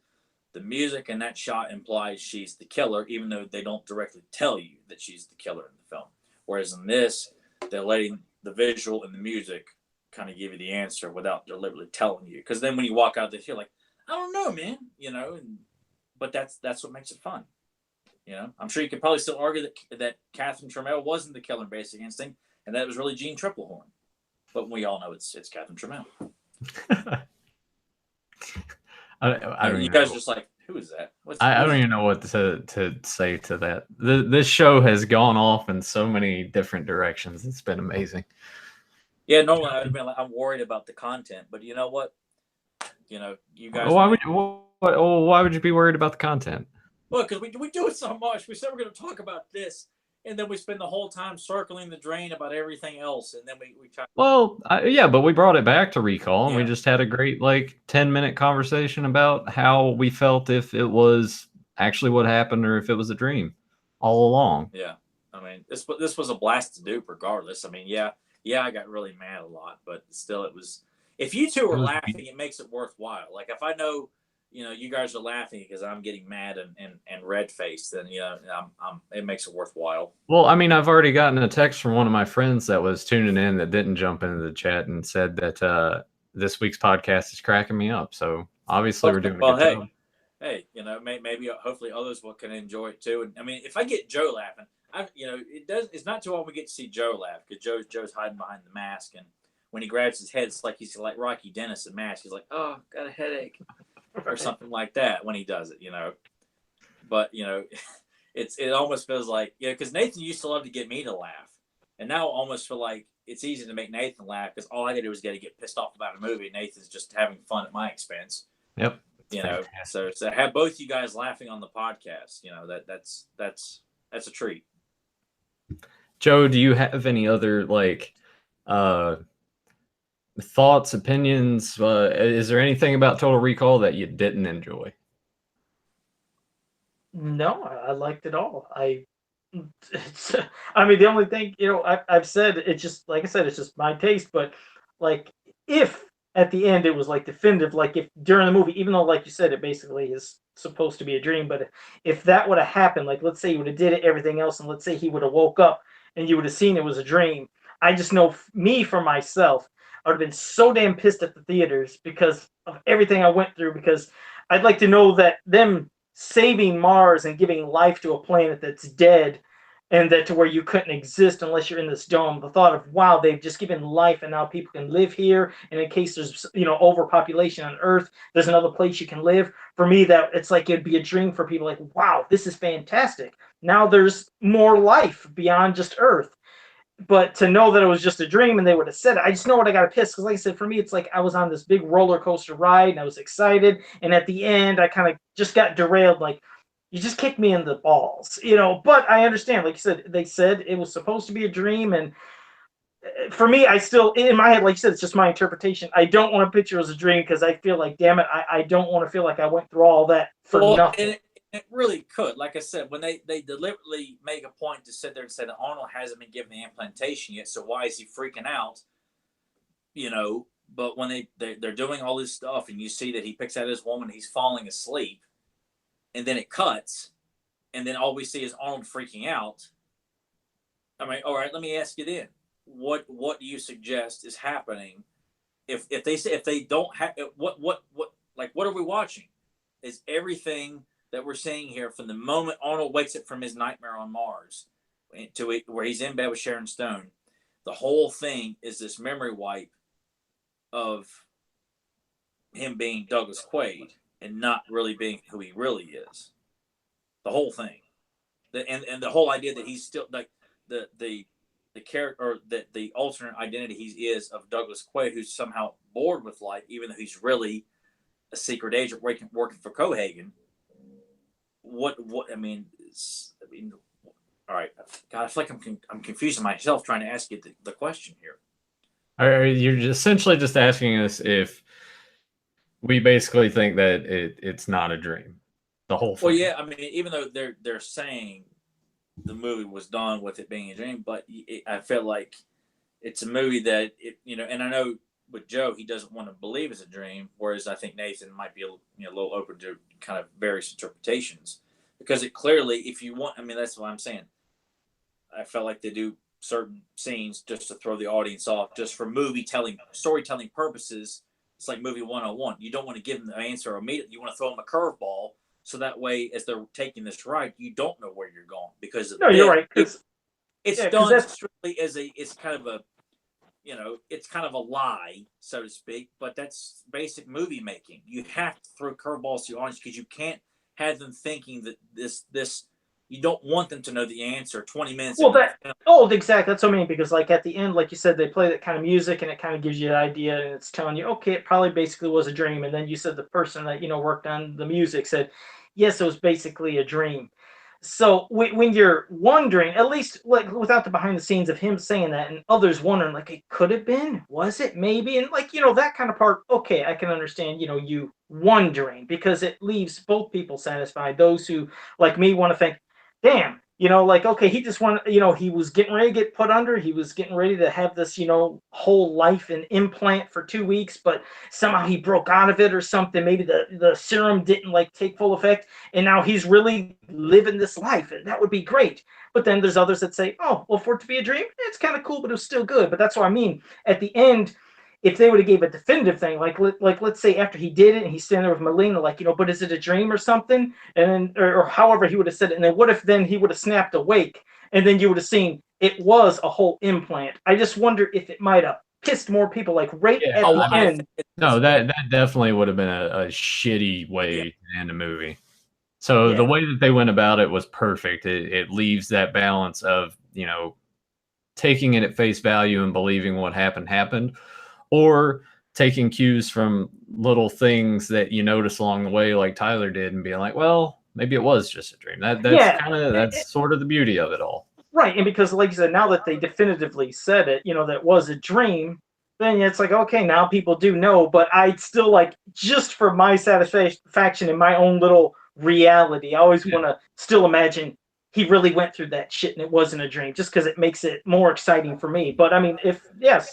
the music in that shot implies she's the killer, even though they don't directly tell you that she's the killer in the film. Whereas in this, they're letting the visual and the music kind of give you the answer without deliberately telling you. Because then when you walk out there, you're like, I don't know, man, but that's what makes it fun. I'm sure you could probably still argue that Catherine Trammell wasn't the killer in Basic Instinct, and that it was really Jean Triplehorn. But we all know it's Catherine Trammell. I don't you guys know. Just like, who is that? I don't even know what to say to that. This show has gone off in so many different directions. It's been amazing. Yeah, normally I would have been like, I'm worried about the content, but you know what? You guys. Why would you be worried about the content? Well, because we do it so much. We said we're going to talk about this, and then we spend the whole time circling the drain about everything else, and then we try. Well, yeah, but we brought it back to Recall, and we just had a great 10-minute conversation about how we felt if it was actually what happened or if it was a dream all along. Yeah, I mean, this was a blast to do, regardless. I mean, yeah, I got really mad a lot, but still, it was. If you two are laughing, it makes it worthwhile. Like if I know, you guys are laughing because I'm getting mad and red faced, then it makes it worthwhile. Well, I mean, I've already gotten a text from one of my friends that was tuning in that didn't jump into the chat and said that this week's podcast is cracking me up. So obviously we're doing a good job. Hey, maybe hopefully others can enjoy it too. And I mean, if I get Joe laughing, it's not too often we get to see Joe laugh because Joe's hiding behind the mask, and when he grabs his head, it's like he's like Rocky Dennis in Mask. He's like, oh, got a headache. Or something like that when he does it, But, it almost feels like, because Nathan used to love to get me to laugh. And now I almost feel like it's easy to make Nathan laugh because all I got to do is get pissed off about a movie. Nathan's just having fun at my expense. Yep. So have both you guys laughing on the podcast, that's a treat. Joe, do you have any other thoughts, opinions? Is there anything about Total Recall that you didn't enjoy? No, I liked it all. I mean, the only thing, I've said, it's just, like I said, it's just my taste, but if at the end it was definitive, if during the movie, even though, like you said, it basically is supposed to be a dream, but if that would have happened, let's say he would have did it, everything else, and let's say he would have woke up and you would have seen it was a dream, I just know me for myself, I would have been so damn pissed at the theaters because of everything I went through, because I'd like to know that them saving Mars and giving life to a planet that's dead, and that to where you couldn't exist unless you're in this dome. The thought of, wow, they've just given life and now people can live here, and in case there's overpopulation on Earth, there's another place you can live. For me, that it's like it'd be a dream for people, like, wow, this is fantastic. Now there's more life beyond just Earth. But to know that it was just a dream and they would have said it, I just know what I got pissed, because like I said, for me, it's like I was on this big roller coaster ride and I was excited, and at the end I kind of just got derailed, like, you just kicked me in the balls, but I understand, like you said, they said it was supposed to be a dream, and for me, I still, in my head, like you said, it's just my interpretation. I don't want to picture it as a dream, because I feel like, damn it, I don't want to feel like I went through all that for nothing. And it really could. Like I said, when they deliberately make a point to sit there and say that Arnold hasn't been given the implantation yet, so why is he freaking out? But when they're doing all this stuff, and you see that he picks out his woman, he's falling asleep, and then it cuts, and then all we see is Arnold freaking out. I mean, all right, let me ask you then, what do you suggest is happening if they don't have what are we watching? Is everything that we're seeing here from the moment Arnold wakes up from his nightmare on Mars to where he's in bed with Sharon Stone, the whole thing is this memory wipe of him being Douglas Quaid and not really being who he really is. The whole thing, and the whole idea that he's still like the character, or that the alternate identity he is of Douglas Quaid, who's somehow bored with life, even though he's really a secret agent working for Cohagen. What I mean, all right. God, I feel like I'm confusing myself trying to ask you the question here. You're essentially just asking us if we basically think that it's not a dream, the whole thing. Well, yeah, I mean, even though they're saying the movie was done with it being a dream, but I feel like it's a movie that and I know with Joe, he doesn't want to believe it's a dream, whereas I think Nathan might be a little open to kind of various interpretations, because it clearly, if you want, I mean, that's what I'm saying. I felt like they do certain scenes just to throw the audience off, just for storytelling purposes. It's like movie 101. You don't want to give them the answer immediately. You want to throw them a curveball, so that way, as they're taking this ride, you don't know where you're going, because of you're right. It's done strictly as it's kind of a, it's kind of a lie, so to speak, but that's basic movie making. You have to throw curveballs to the audience, because you can't have them thinking that this you don't want them to know the answer 20 minutes. Well, exactly. That's what I mean, because like at the end, like you said, they play that kind of music and it kind of gives you an idea, and it's telling you, okay, it probably basically was a dream. And then you said the person that, worked on the music said, yes, it was basically a dream. So when you're wondering, at least like without the behind the scenes of him saying that and others wondering, like, it could have been, was it, maybe, and like, that kind of part, okay, I can understand, you wondering, because it leaves both people satisfied. Those who, like me, want to think, damn, like, okay, he just wanted, he was getting ready to get put under. He was getting ready to have this, whole life and implant for 2 weeks, but somehow he broke out of it or something. Maybe the serum didn't like take full effect, and now he's really living this life, and that would be great. But then there's others that say, oh, well, for it to be a dream, it's kind of cool, but it was still good. But that's what I mean. At the end, if they would have gave a definitive thing, like let's say after he did it and he's standing there with Melina, like, but is it a dream or something? And then, or however he would have said it. And then what if then he would have snapped awake, and then you would have seen it was a whole implant? I just wonder if it might have pissed more people, like at the end. No, that definitely would have been a shitty way to end a movie. So the way that they went about it was perfect. It leaves that balance of, taking it at face value and believing what happened, or taking cues from little things that you notice along the way, like Tyler did, and being like, well, maybe it was just a dream. That's sort of the beauty of it all. Right. And because, like you said, now that they definitively said it, that was a dream, then it's like, okay, now people do know. But I'd still like, just for my satisfaction in my own little reality, I always want to still imagine he really went through that shit and it wasn't a dream, just because it makes it more exciting for me. But I mean,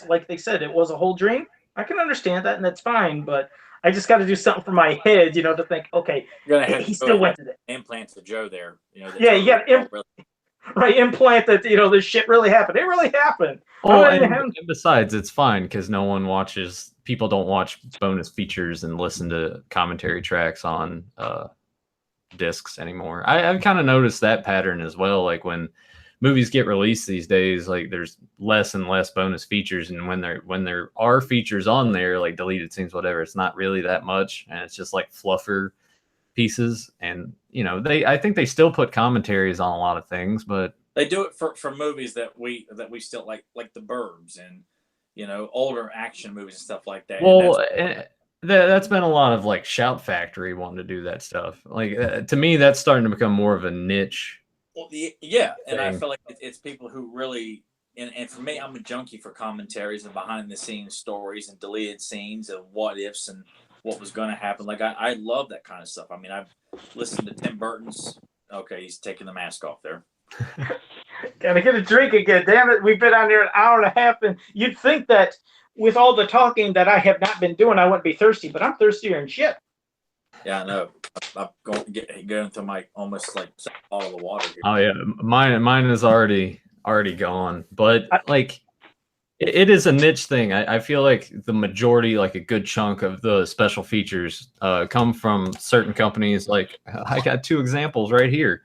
like they said, it was a whole dream, I can understand that, and that's fine. But I just got to do something for my head, to think, okay, he still went to that. Implants to Joe there, you got implant that, this shit really happened. It really happened. Oh, and besides, it's fine because no one people don't watch bonus features and listen to commentary tracks on discs anymore. I've kind of noticed that pattern as well. Like when movies get released these days, like there's less and less bonus features, and when there are features on there, like deleted scenes, whatever, it's not really that much, and it's just like fluffer pieces. And I think they still put commentaries on a lot of things, but they do it for movies that we still like The Burbs and older action movies and stuff like that. Well, that's been a lot of like Shout Factory wanting to do that stuff. Like to me, that's starting to become more of a niche. Well, yeah, and I thing. feel like it's people who really, and for me, I'm a junkie for commentaries and behind the scenes stories and deleted scenes and what ifs and what was going to happen. Like I love that kind of stuff. I mean, I've listened to Tim Burton's. Okay, he's taking the mask off there. Gotta get a drink again. Damn it, we've been on here an hour and a half, and you'd think that with all the talking that I have not been doing, I wouldn't be thirsty, but I'm thirstier than shit. Yeah, I know. I'm going through my almost like all of the water here. Oh yeah, mine is already gone. But like, it is a niche thing. I feel like the majority, like a good chunk of the special features, come from certain companies. Like I got two examples right here.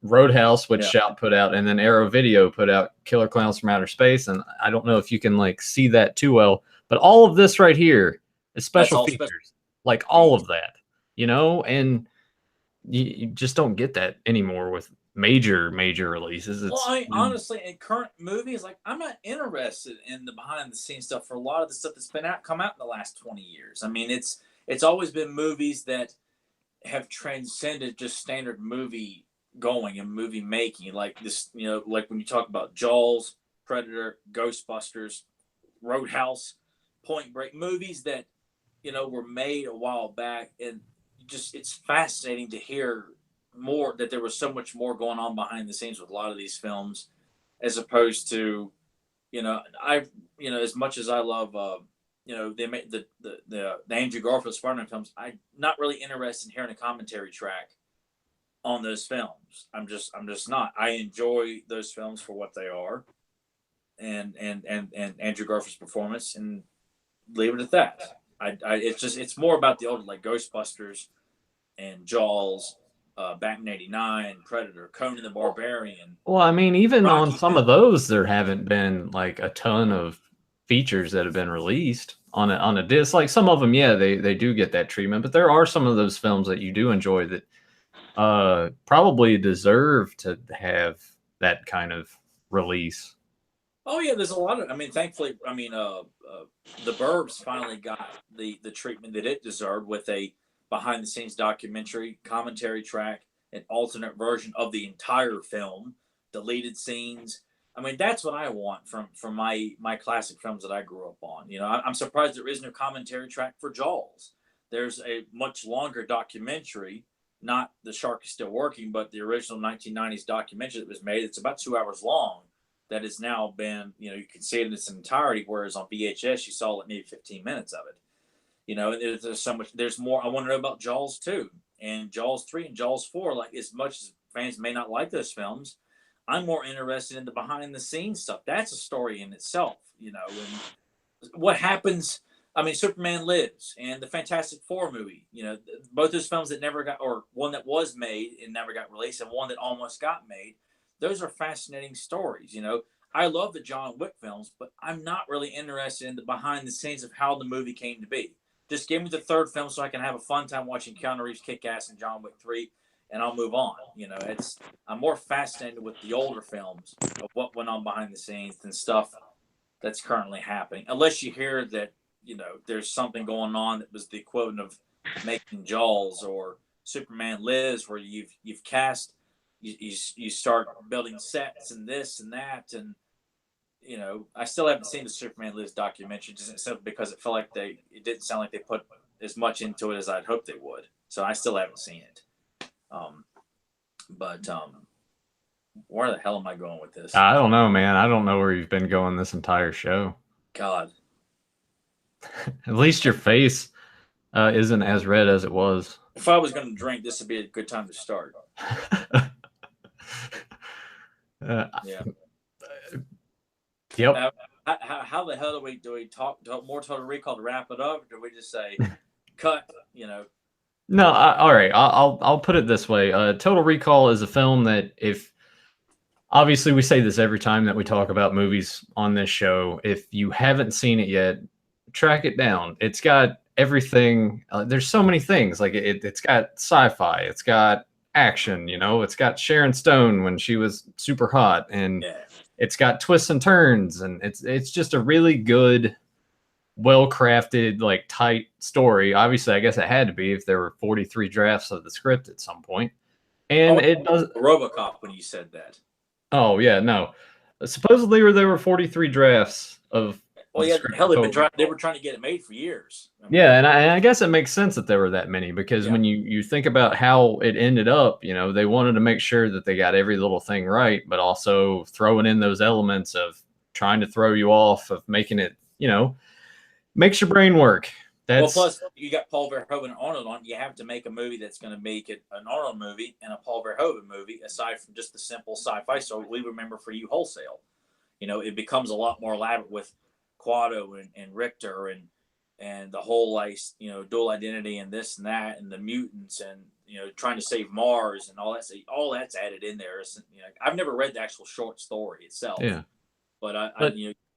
Roadhouse, which Shout put out, and then Arrow Video put out Killer Clowns from Outer Space. And I don't know if you can like see that too well, but all of this right here is special features. Like all of that, and you just don't get that anymore with major releases. Honestly, in current movies, like I'm not interested in the behind the scenes stuff for a lot of the stuff that's come out in the last 20 years. I mean, it's always been movies that have transcended just standard movie going and movie making, like this, like when you talk about Jaws, Predator, Ghostbusters, Roadhouse, Point Break, movies that were made a while back, and just it's fascinating to hear more that there was so much more going on behind the scenes with a lot of these films, as opposed to, as much as I love, they made the Andrew Garfield Spider-Man films. I'm not really interested in hearing a commentary track on those films. I'm just not. I enjoy those films for what they are, and Andrew Garfield's performance, and leave it at that. It's more about the older, like Ghostbusters and Jaws, Batman '89, Predator, Conan the Barbarian. Well, I mean, even Rocky on some of those, there haven't been like a ton of features that have been released on a disc. Like some of them, yeah, they do get that treatment, but there are some of those films that you do enjoy that probably deserve to have that kind of release. Oh yeah, there's a lot of. I mean, thankfully, The Burbs finally got the treatment that it deserved with a behind the scenes documentary, commentary track, an alternate version of the entire film, deleted scenes. I mean, that's what I want from my classic films that I grew up on. I'm surprised there is no commentary track for Jaws. There's a much longer documentary, not The Shark is Still Working, but the original 1990s documentary that was made. It's about 2 hours long. That has now been, you can see it in its entirety, whereas on VHS you saw like maybe 15 minutes of it. There's so much. There's more. I want to know about Jaws 2 and Jaws 3 and Jaws 4. Like, as much as fans may not like those films, I'm more interested in the behind the scenes stuff. That's a story in itself, and what happens. I mean, Superman Lives and the Fantastic Four movie. Both those films that never got, or one that was made and never got released, and one that almost got made. Those are fascinating stories. I love the John Wick films, but I'm not really interested in the behind the scenes of how the movie came to be. Just give me the third film so I can have a fun time watching Keanu Reeves kick ass in John Wick 3, and I'll move on. I'm more fascinated with the older films of what went on behind the scenes than stuff that's currently happening. Unless you hear that, there's something going on that was the equivalent of making Jaws or Superman Lives, where you've cast. You start building sets and this and that, and I still haven't seen the Superman Lives documentary, just simply because it felt like it didn't sound like they put as much into it as I'd hoped they would. So I still haven't seen it. But where the hell am I going with this? I don't know, man. I don't know where you've been going this entire show. God. At least your face isn't as red as it was. If I was going to drink, this would be a good time to start. Yeah. Yep. How the hell do we talk more Total Recall to wrap it up? Or do we just say cut? No, all right. I'll put it this way. Total Recall is a film that, if obviously we say this every time that we talk about movies on this show, if you haven't seen it yet, track it down. It's got everything. There's so many things. Like it's got sci-fi. It's got action. It's got Sharon Stone when she was super hot, and Yeah. it's got twists and turns, and it's just a really good, well-crafted, like tight story. Obviously, I guess it had to be if there were 43 drafts of the script at some point. And it does. RoboCop when you said that. Oh yeah, no. Supposedly there were 43 drafts of. Well, yeah, hell, they were trying to get it made for years. Yeah, and I guess it makes sense that there were that many, because when you think about how it ended up, they wanted to make sure that they got every little thing right, but also throwing in those elements of trying to throw you off, of making it, makes your brain work. Well, plus you got Paul Verhoeven and Arnold on. You have to make a movie that's going to make it an Arnold movie and a Paul Verhoeven movie, aside from just the simple sci-fi story we remember for you wholesale. It becomes a lot more elaborate with Quado and Richter and the whole, like, dual identity and this and that and the mutants and trying to save Mars and all that. All that's added in there. I've never read the actual short story itself. Yeah, but I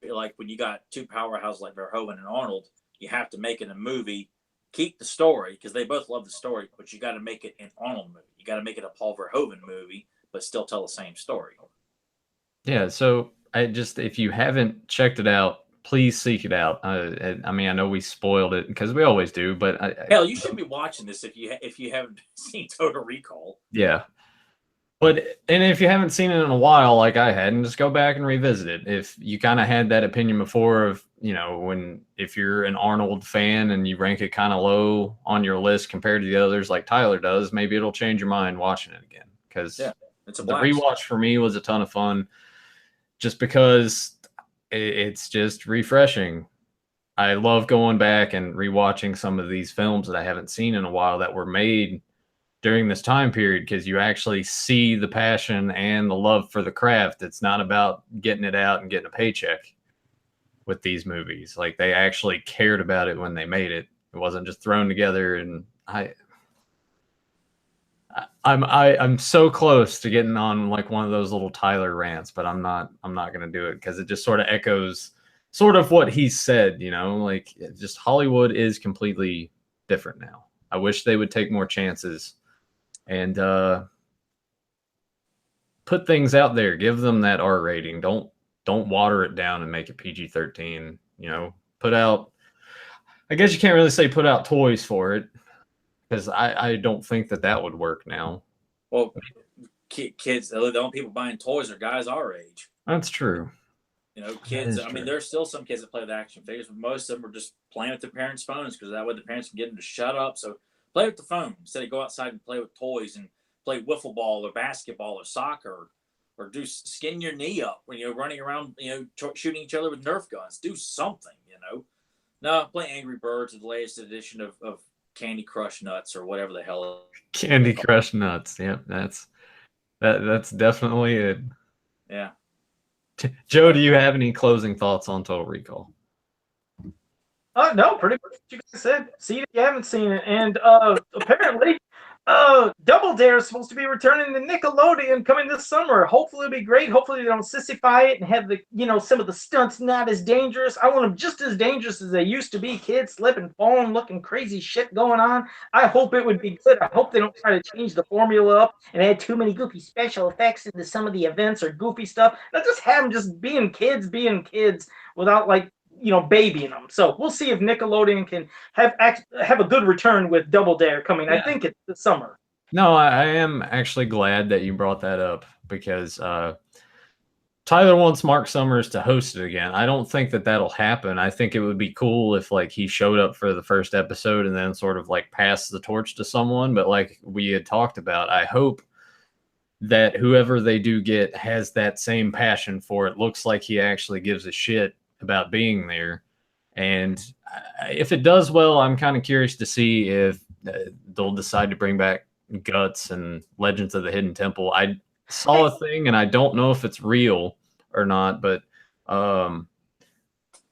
like when you got two powerhouses like Verhoeven and Arnold, you have to make it a movie, keep the story, because they both love the story, but you got to make it an Arnold movie. You got to make it a Paul Verhoeven movie, but still tell the same story. Yeah, so if you haven't checked it out, please seek it out. I mean, I know we spoiled it because we always do, but hell, you should be watching this if you haven't seen Total Recall. Yeah. And if you haven't seen it in a while, like I had, and just go back and revisit it. If you kind of had that opinion before of, if you're an Arnold fan and you rank it kind of low on your list compared to the others, like Tyler does, maybe it'll change your mind watching it again. Because it's a the rewatch for me was a ton of fun, just because it's just refreshing. I love going back and rewatching some of these films that I haven't seen in a while that were made during this time period, because you actually see the passion and the love for the craft. It's not about getting it out and getting a paycheck with these movies. Like, they actually cared about it when they made it. It wasn't just thrown together. And I'm so close to getting on like one of those little Tyler rants, but I'm not going to do it, because it just sort of echoes sort of what he said, like, just Hollywood is completely different now. I wish they would take more chances and put things out there. Give them that R rating. Don't water it down and make it PG-13. Put out, I guess you can't really say put out toys for it, because I don't think that would work now. Well, kids, the only people buying toys are guys our age. That's true. Kids, I mean, there's still some kids that play with action figures, but most of them are just playing with their parents' phones, because that way the parents can get them to shut up. So play with the phone instead of go outside and play with toys and play wiffle ball or basketball or soccer, or do skin your knee up when you're running around, shooting each other with Nerf guns. Do something, No, play Angry Birds or the latest edition of Candy Crush Nuts or whatever the hell. Candy Crush Nuts. Yep, that's definitely it. Yeah. Joe, do you have any closing thoughts on Total Recall? No, pretty much what you guys said. See it if you haven't seen it. And apparently, Double Dare is supposed to be returning to Nickelodeon coming this summer. Hopefully it'll be great. Hopefully they don't sissify it and have the, some of the stunts not as dangerous. I want them just as dangerous as they used to be. Kids slipping, falling, looking crazy shit going on. I hope it would be good. I hope they don't try to change the formula up and add too many goofy special effects into some of the events or goofy stuff. Now just have them just being kids without, like, babying them. So we'll see if Nickelodeon can have a good return with Double Dare coming. Yeah. I think it's the summer. No, I am actually glad that you brought that up, because Tyler wants Mark Summers to host it again. I don't think that'll happen. I think it would be cool if, like, he showed up for the first episode and then sort of like passed the torch to someone. But like we had talked about, I hope that whoever they do get has that same passion for it. Looks like he actually gives a shit about being there. And if it does well, I'm kind of curious to see if they'll decide to bring back Guts and Legends of the Hidden Temple. I saw a thing, and I don't know if it's real or not, but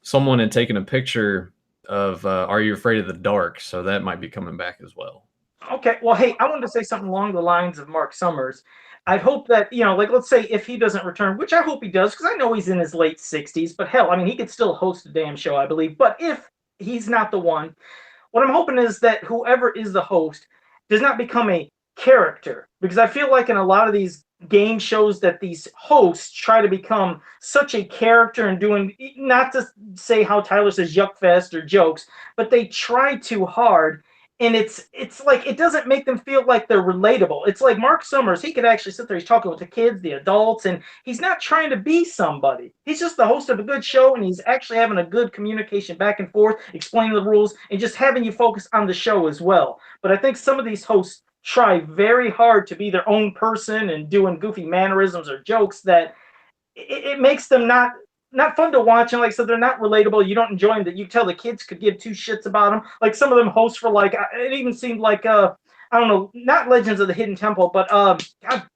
someone had taken a picture of Are You Afraid of the Dark? So that might be coming back as well. Okay, well, hey, I wanted to say something along the lines of Mark Summers. I hope that, like, let's say if he doesn't return, which I hope he does, because I know he's in his late 60s, but hell, I mean, he could still host a damn show, I believe. But if he's not the one, what I'm hoping is that whoever is the host does not become a character, because I feel like in a lot of these game shows that these hosts try to become such a character and doing, not to say how Tyler says yuck fest or jokes, but they try too hard, and it's like it doesn't make them feel like they're relatable. It's like Mark Summers, he could actually sit there, he's talking with the kids, the adults, and he's not trying to be somebody. He's just the host of a good show, and he's actually having a good communication back and forth, explaining the rules, and just having you focus on the show as well. But I think some of these hosts try very hard to be their own person and doing goofy mannerisms or jokes that it makes them not fun to watch, and like I said, they're not relatable. You don't enjoy them. That you tell the kids could give two shits about them. Like some of them hosts for like it even seemed like I don't know, not Legends of the Hidden Temple, but God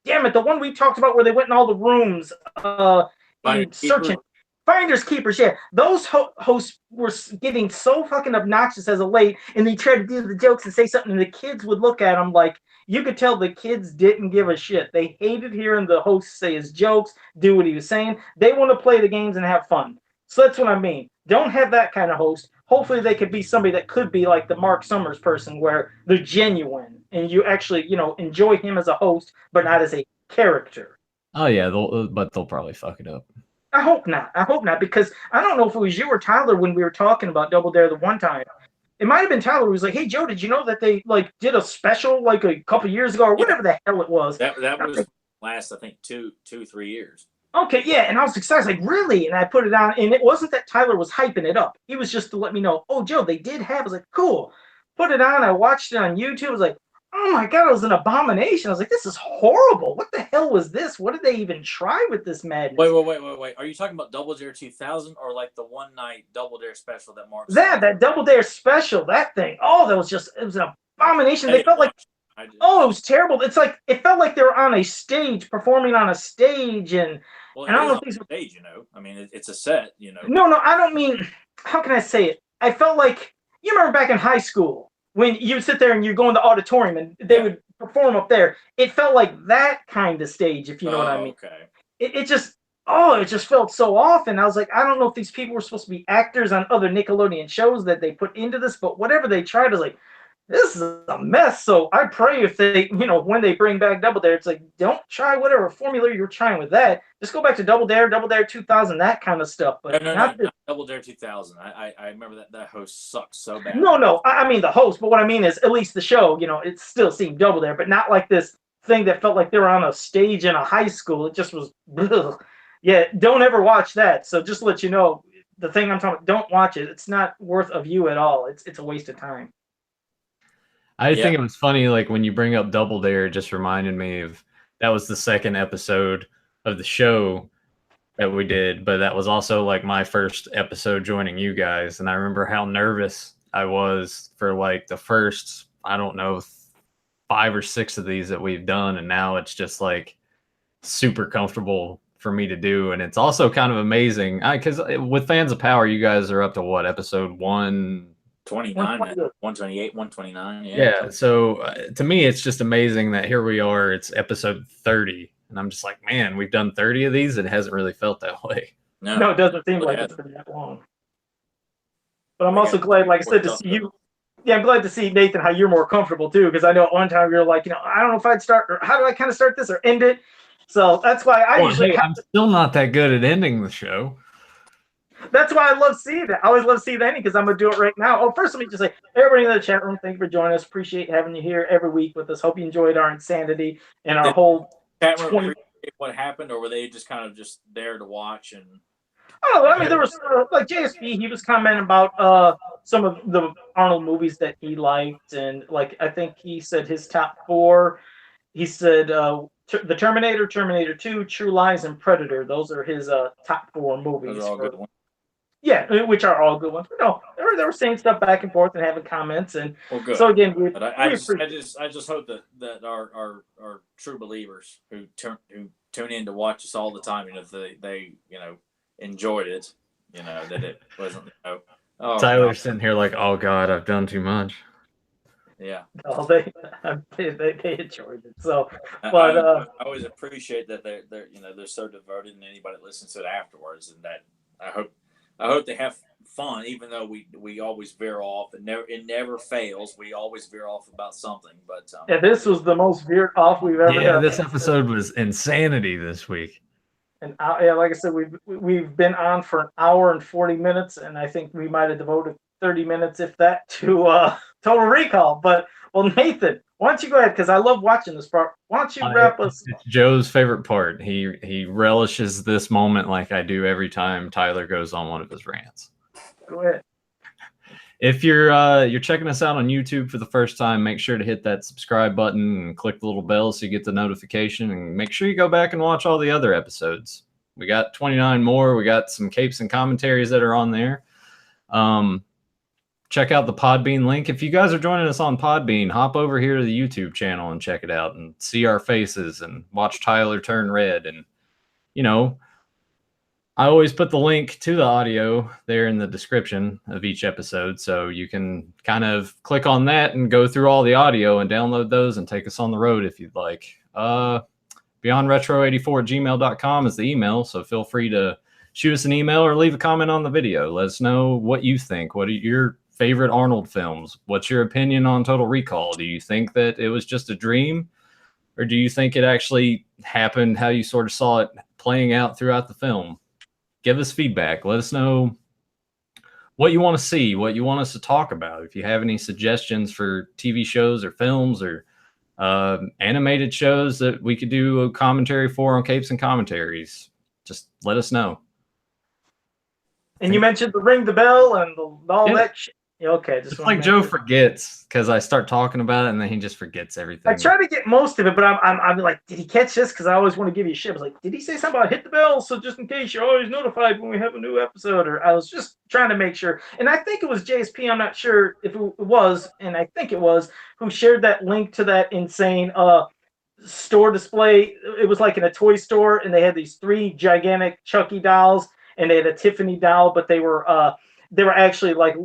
damn it, the one we talked about where they went in all the rooms in searching. Finders Keepers, yeah. Those hosts were getting so fucking obnoxious as of late, and they tried to do the jokes and say something, and the kids would look at them like, you could tell the kids didn't give a shit. They hated hearing the host say his jokes, do what he was saying. They want to play the games and have fun. So that's what I mean. Don't have that kind of host. Hopefully they could be somebody that could be like the Mark Summers person where they're genuine and you actually, enjoy him as a host, but not as a character. Oh yeah, they'll probably fuck it up. I hope not. I hope not, because I don't know if it was you or Tyler when we were talking about Double Dare the one time. It might have been Tyler who was like, "Hey Joe, did you know that they like did a special like a couple years ago or whatever the hell it was?" That was last, I think, 3 years. Okay, yeah, and I was excited, like, really? And I put it on, and it wasn't that Tyler was hyping it up. He was just to let me know, oh, Joe, they did have. I was like, cool. Put it on. I watched it on YouTube. I was like, oh my God, it was an abomination. I was like, this is horrible. What the hell was this? What did they even try with this madness? Wait. Are you talking about Double Dare 2000 or like the one night Double Dare special that Mark? That Double Dare special, that thing. Oh, it was an abomination. They felt like, oh, it was terrible. It's like, it felt like they were on a stage, performing on a stage, and well, I don't know if these stage, I mean, it's a set, No, I don't mean. How can I say it? I felt like you remember back in high school when you would sit there and you go in the auditorium and they would perform up there. It felt like that kind of stage, if you know what I mean. Okay. It just felt so off, and I was like, I don't know if these people were supposed to be actors on other Nickelodeon shows that they put into this, but whatever they tried, I was like, this is a mess. So I pray if they, when they bring back Double Dare, it's like, don't try whatever formula you're trying with that. Just go back to Double Dare 2000, that kind of stuff. But not Double Dare 2000. I remember that host sucked so bad. No, I mean the host, but what I mean is at least the show, it still seemed Double Dare, but not like this thing that felt like they were on a stage in a high school. It just was, ugh. Yeah, don't ever watch that. So just to let you know, the thing I'm talking about, don't watch it. It's not worth a view at all. It's a waste of time. I think it was funny, like when you bring up Double Dare, it just reminded me of that was the second episode of the show that we did, but that was also like my first episode joining you guys. And I remember how nervous I was for like the first, I don't know, 5 or 6 of these that we've done. And now it's just like super comfortable for me to do. And it's also kind of amazing because with Fans of Power, you guys are up to what, episode 129, 128, 129. Yeah. So to me, it's just amazing that here we are. It's episode 30. And I'm just like, man, we've done 30 of these. It hasn't really felt that way. No, it doesn't seem like it's been that long. But I'm also glad, like I said, to see you. Yeah, I'm glad to see, Nathan, how you're more comfortable, too. Because I know at one time you're like, I don't know if I'd start, or how do I kind of start this or end it? So that's why I'm still not that good at ending the show. That's why I love seeing that. I always love seeing that ending because I'm going to do it right now. Oh, first, let me just say, everybody in the chat room, thank you for joining us. Appreciate having you here every week with us. Hope you enjoyed our insanity and our whole chat room. What happened, or were they just kind of just there to watch? And oh, I mean, there was like JSP. He was commenting about some of the Arnold movies that he liked, and like I think he said his top 4. He said The Terminator, Terminator 2, True Lies, and Predator. Those are his top 4 movies. Those are all good ones. Yeah, which are all good ones. But no, they were saying stuff back and forth and having comments, and so again, I just hope that our true believers who tune in to watch us all the time, they enjoyed it, that it wasn't. Tyler's sitting here like, oh God, I've done too much. Yeah. No, they enjoyed it. So, I, but I always appreciate that they're so devoted, and anybody that listens to it afterwards, and that I hope they have fun, even though we always veer off, and it never fails. We always veer off about something, but yeah, this was the most veered off we've ever Yeah, done. this episode was insanity this week. And yeah, like I said, we've been on for an hour and 40 minutes, and I think we might have devoted 30 minutes, if that, to Total Recall. But well, Nathan, why don't you go ahead, because I love watching this part. Why don't you wrap us? It's Joe's favorite part. He relishes this moment like I do every time Tyler goes on one of his rants. Go ahead. If you're checking us out on YouTube for the first time, make sure to hit that subscribe button and click the little bell so you get the notification, and make sure you go back and watch all the other episodes. We got 29 more. We got some capes and commentaries that are on there. Check out the Podbean link. If you guys are joining us on Podbean, hop over here to the YouTube channel and check it out and see our faces and watch Tyler turn red. And, I always put the link to the audio there in the description of each episode, so you can kind of click on that and go through all the audio and download those and take us on the road if you'd like. BeyondRetro84@gmail.com is the email, so feel free to shoot us an email or leave a comment on the video. Let us know what you think. What are your favorite Arnold films? What's your opinion on Total Recall? Do you think that it was just a dream, or do you think it actually happened how you sort of saw it playing out throughout the film? Give us feedback. Let us know what you want to see, what you want us to talk about. If you have any suggestions for TV shows or films or animated shows that we could do a commentary for on Capes and Commentaries, just let us know. And you mentioned the ring the bell and all that shit. Yeah, okay, It's like Joe forgets because I start talking about it and then he just forgets everything. I try to get most of it, but I'm like, did he catch this? Because I always want to give you shit. I was like, did he say something about hit the bell? So just in case you're always notified when we have a new episode. Or I was just trying to make sure. And I think it was JSP. I'm not sure if it was, and I think it was, who shared that link to that insane store display. It was like in a toy store, and they had these 3 gigantic Chucky dolls, and they had a Tiffany doll, but they were actually like,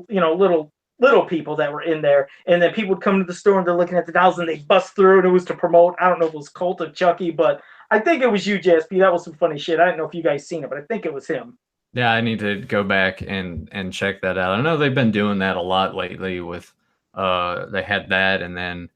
little people that were in there, and then people would come to the store and they're looking at the dolls and they bust through, and it was to promote, I don't know if it was Cult of Chucky, but I think it was you, JSP. That was some funny shit. I don't know if you guys seen it, but I think it was him. Yeah, I need to go back and check that out. I know they've been doing that a lot lately with they had that, and then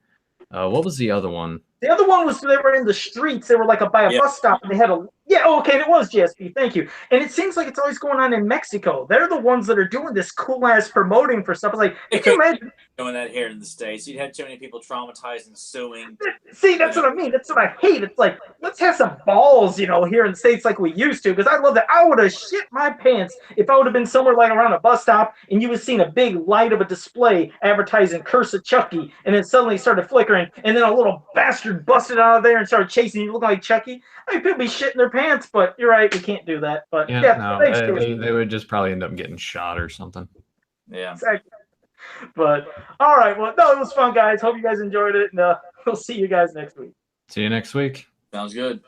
what was the other one? The other one was they were in the streets. They were like by a bus stop, and they had okay, it was JSP. Thank you. And it seems like it's always going on in Mexico. They're the ones that are doing this cool ass promoting for stuff. It's like, can you imagine doing that here in the States? You'd have too many people traumatized and suing. See, that's what I mean. That's what I hate. It's like, let's have some balls, here in the States like we used to. Because I love that. I would have shit my pants if I would have been somewhere like around a bus stop and you would have seen a big light of a display advertising Curse of Chucky, and then suddenly started flickering, and then a little bastard busted out of there and started chasing you, looking like Chucky. I mean, people be shitting their pants, but you're right, we can't do that. But thanks, they would just probably end up getting shot or something. Yeah. Exactly. But all right, well, no, it was fun, guys. Hope you guys enjoyed it, and we'll see you guys next week. See you next week. Sounds good.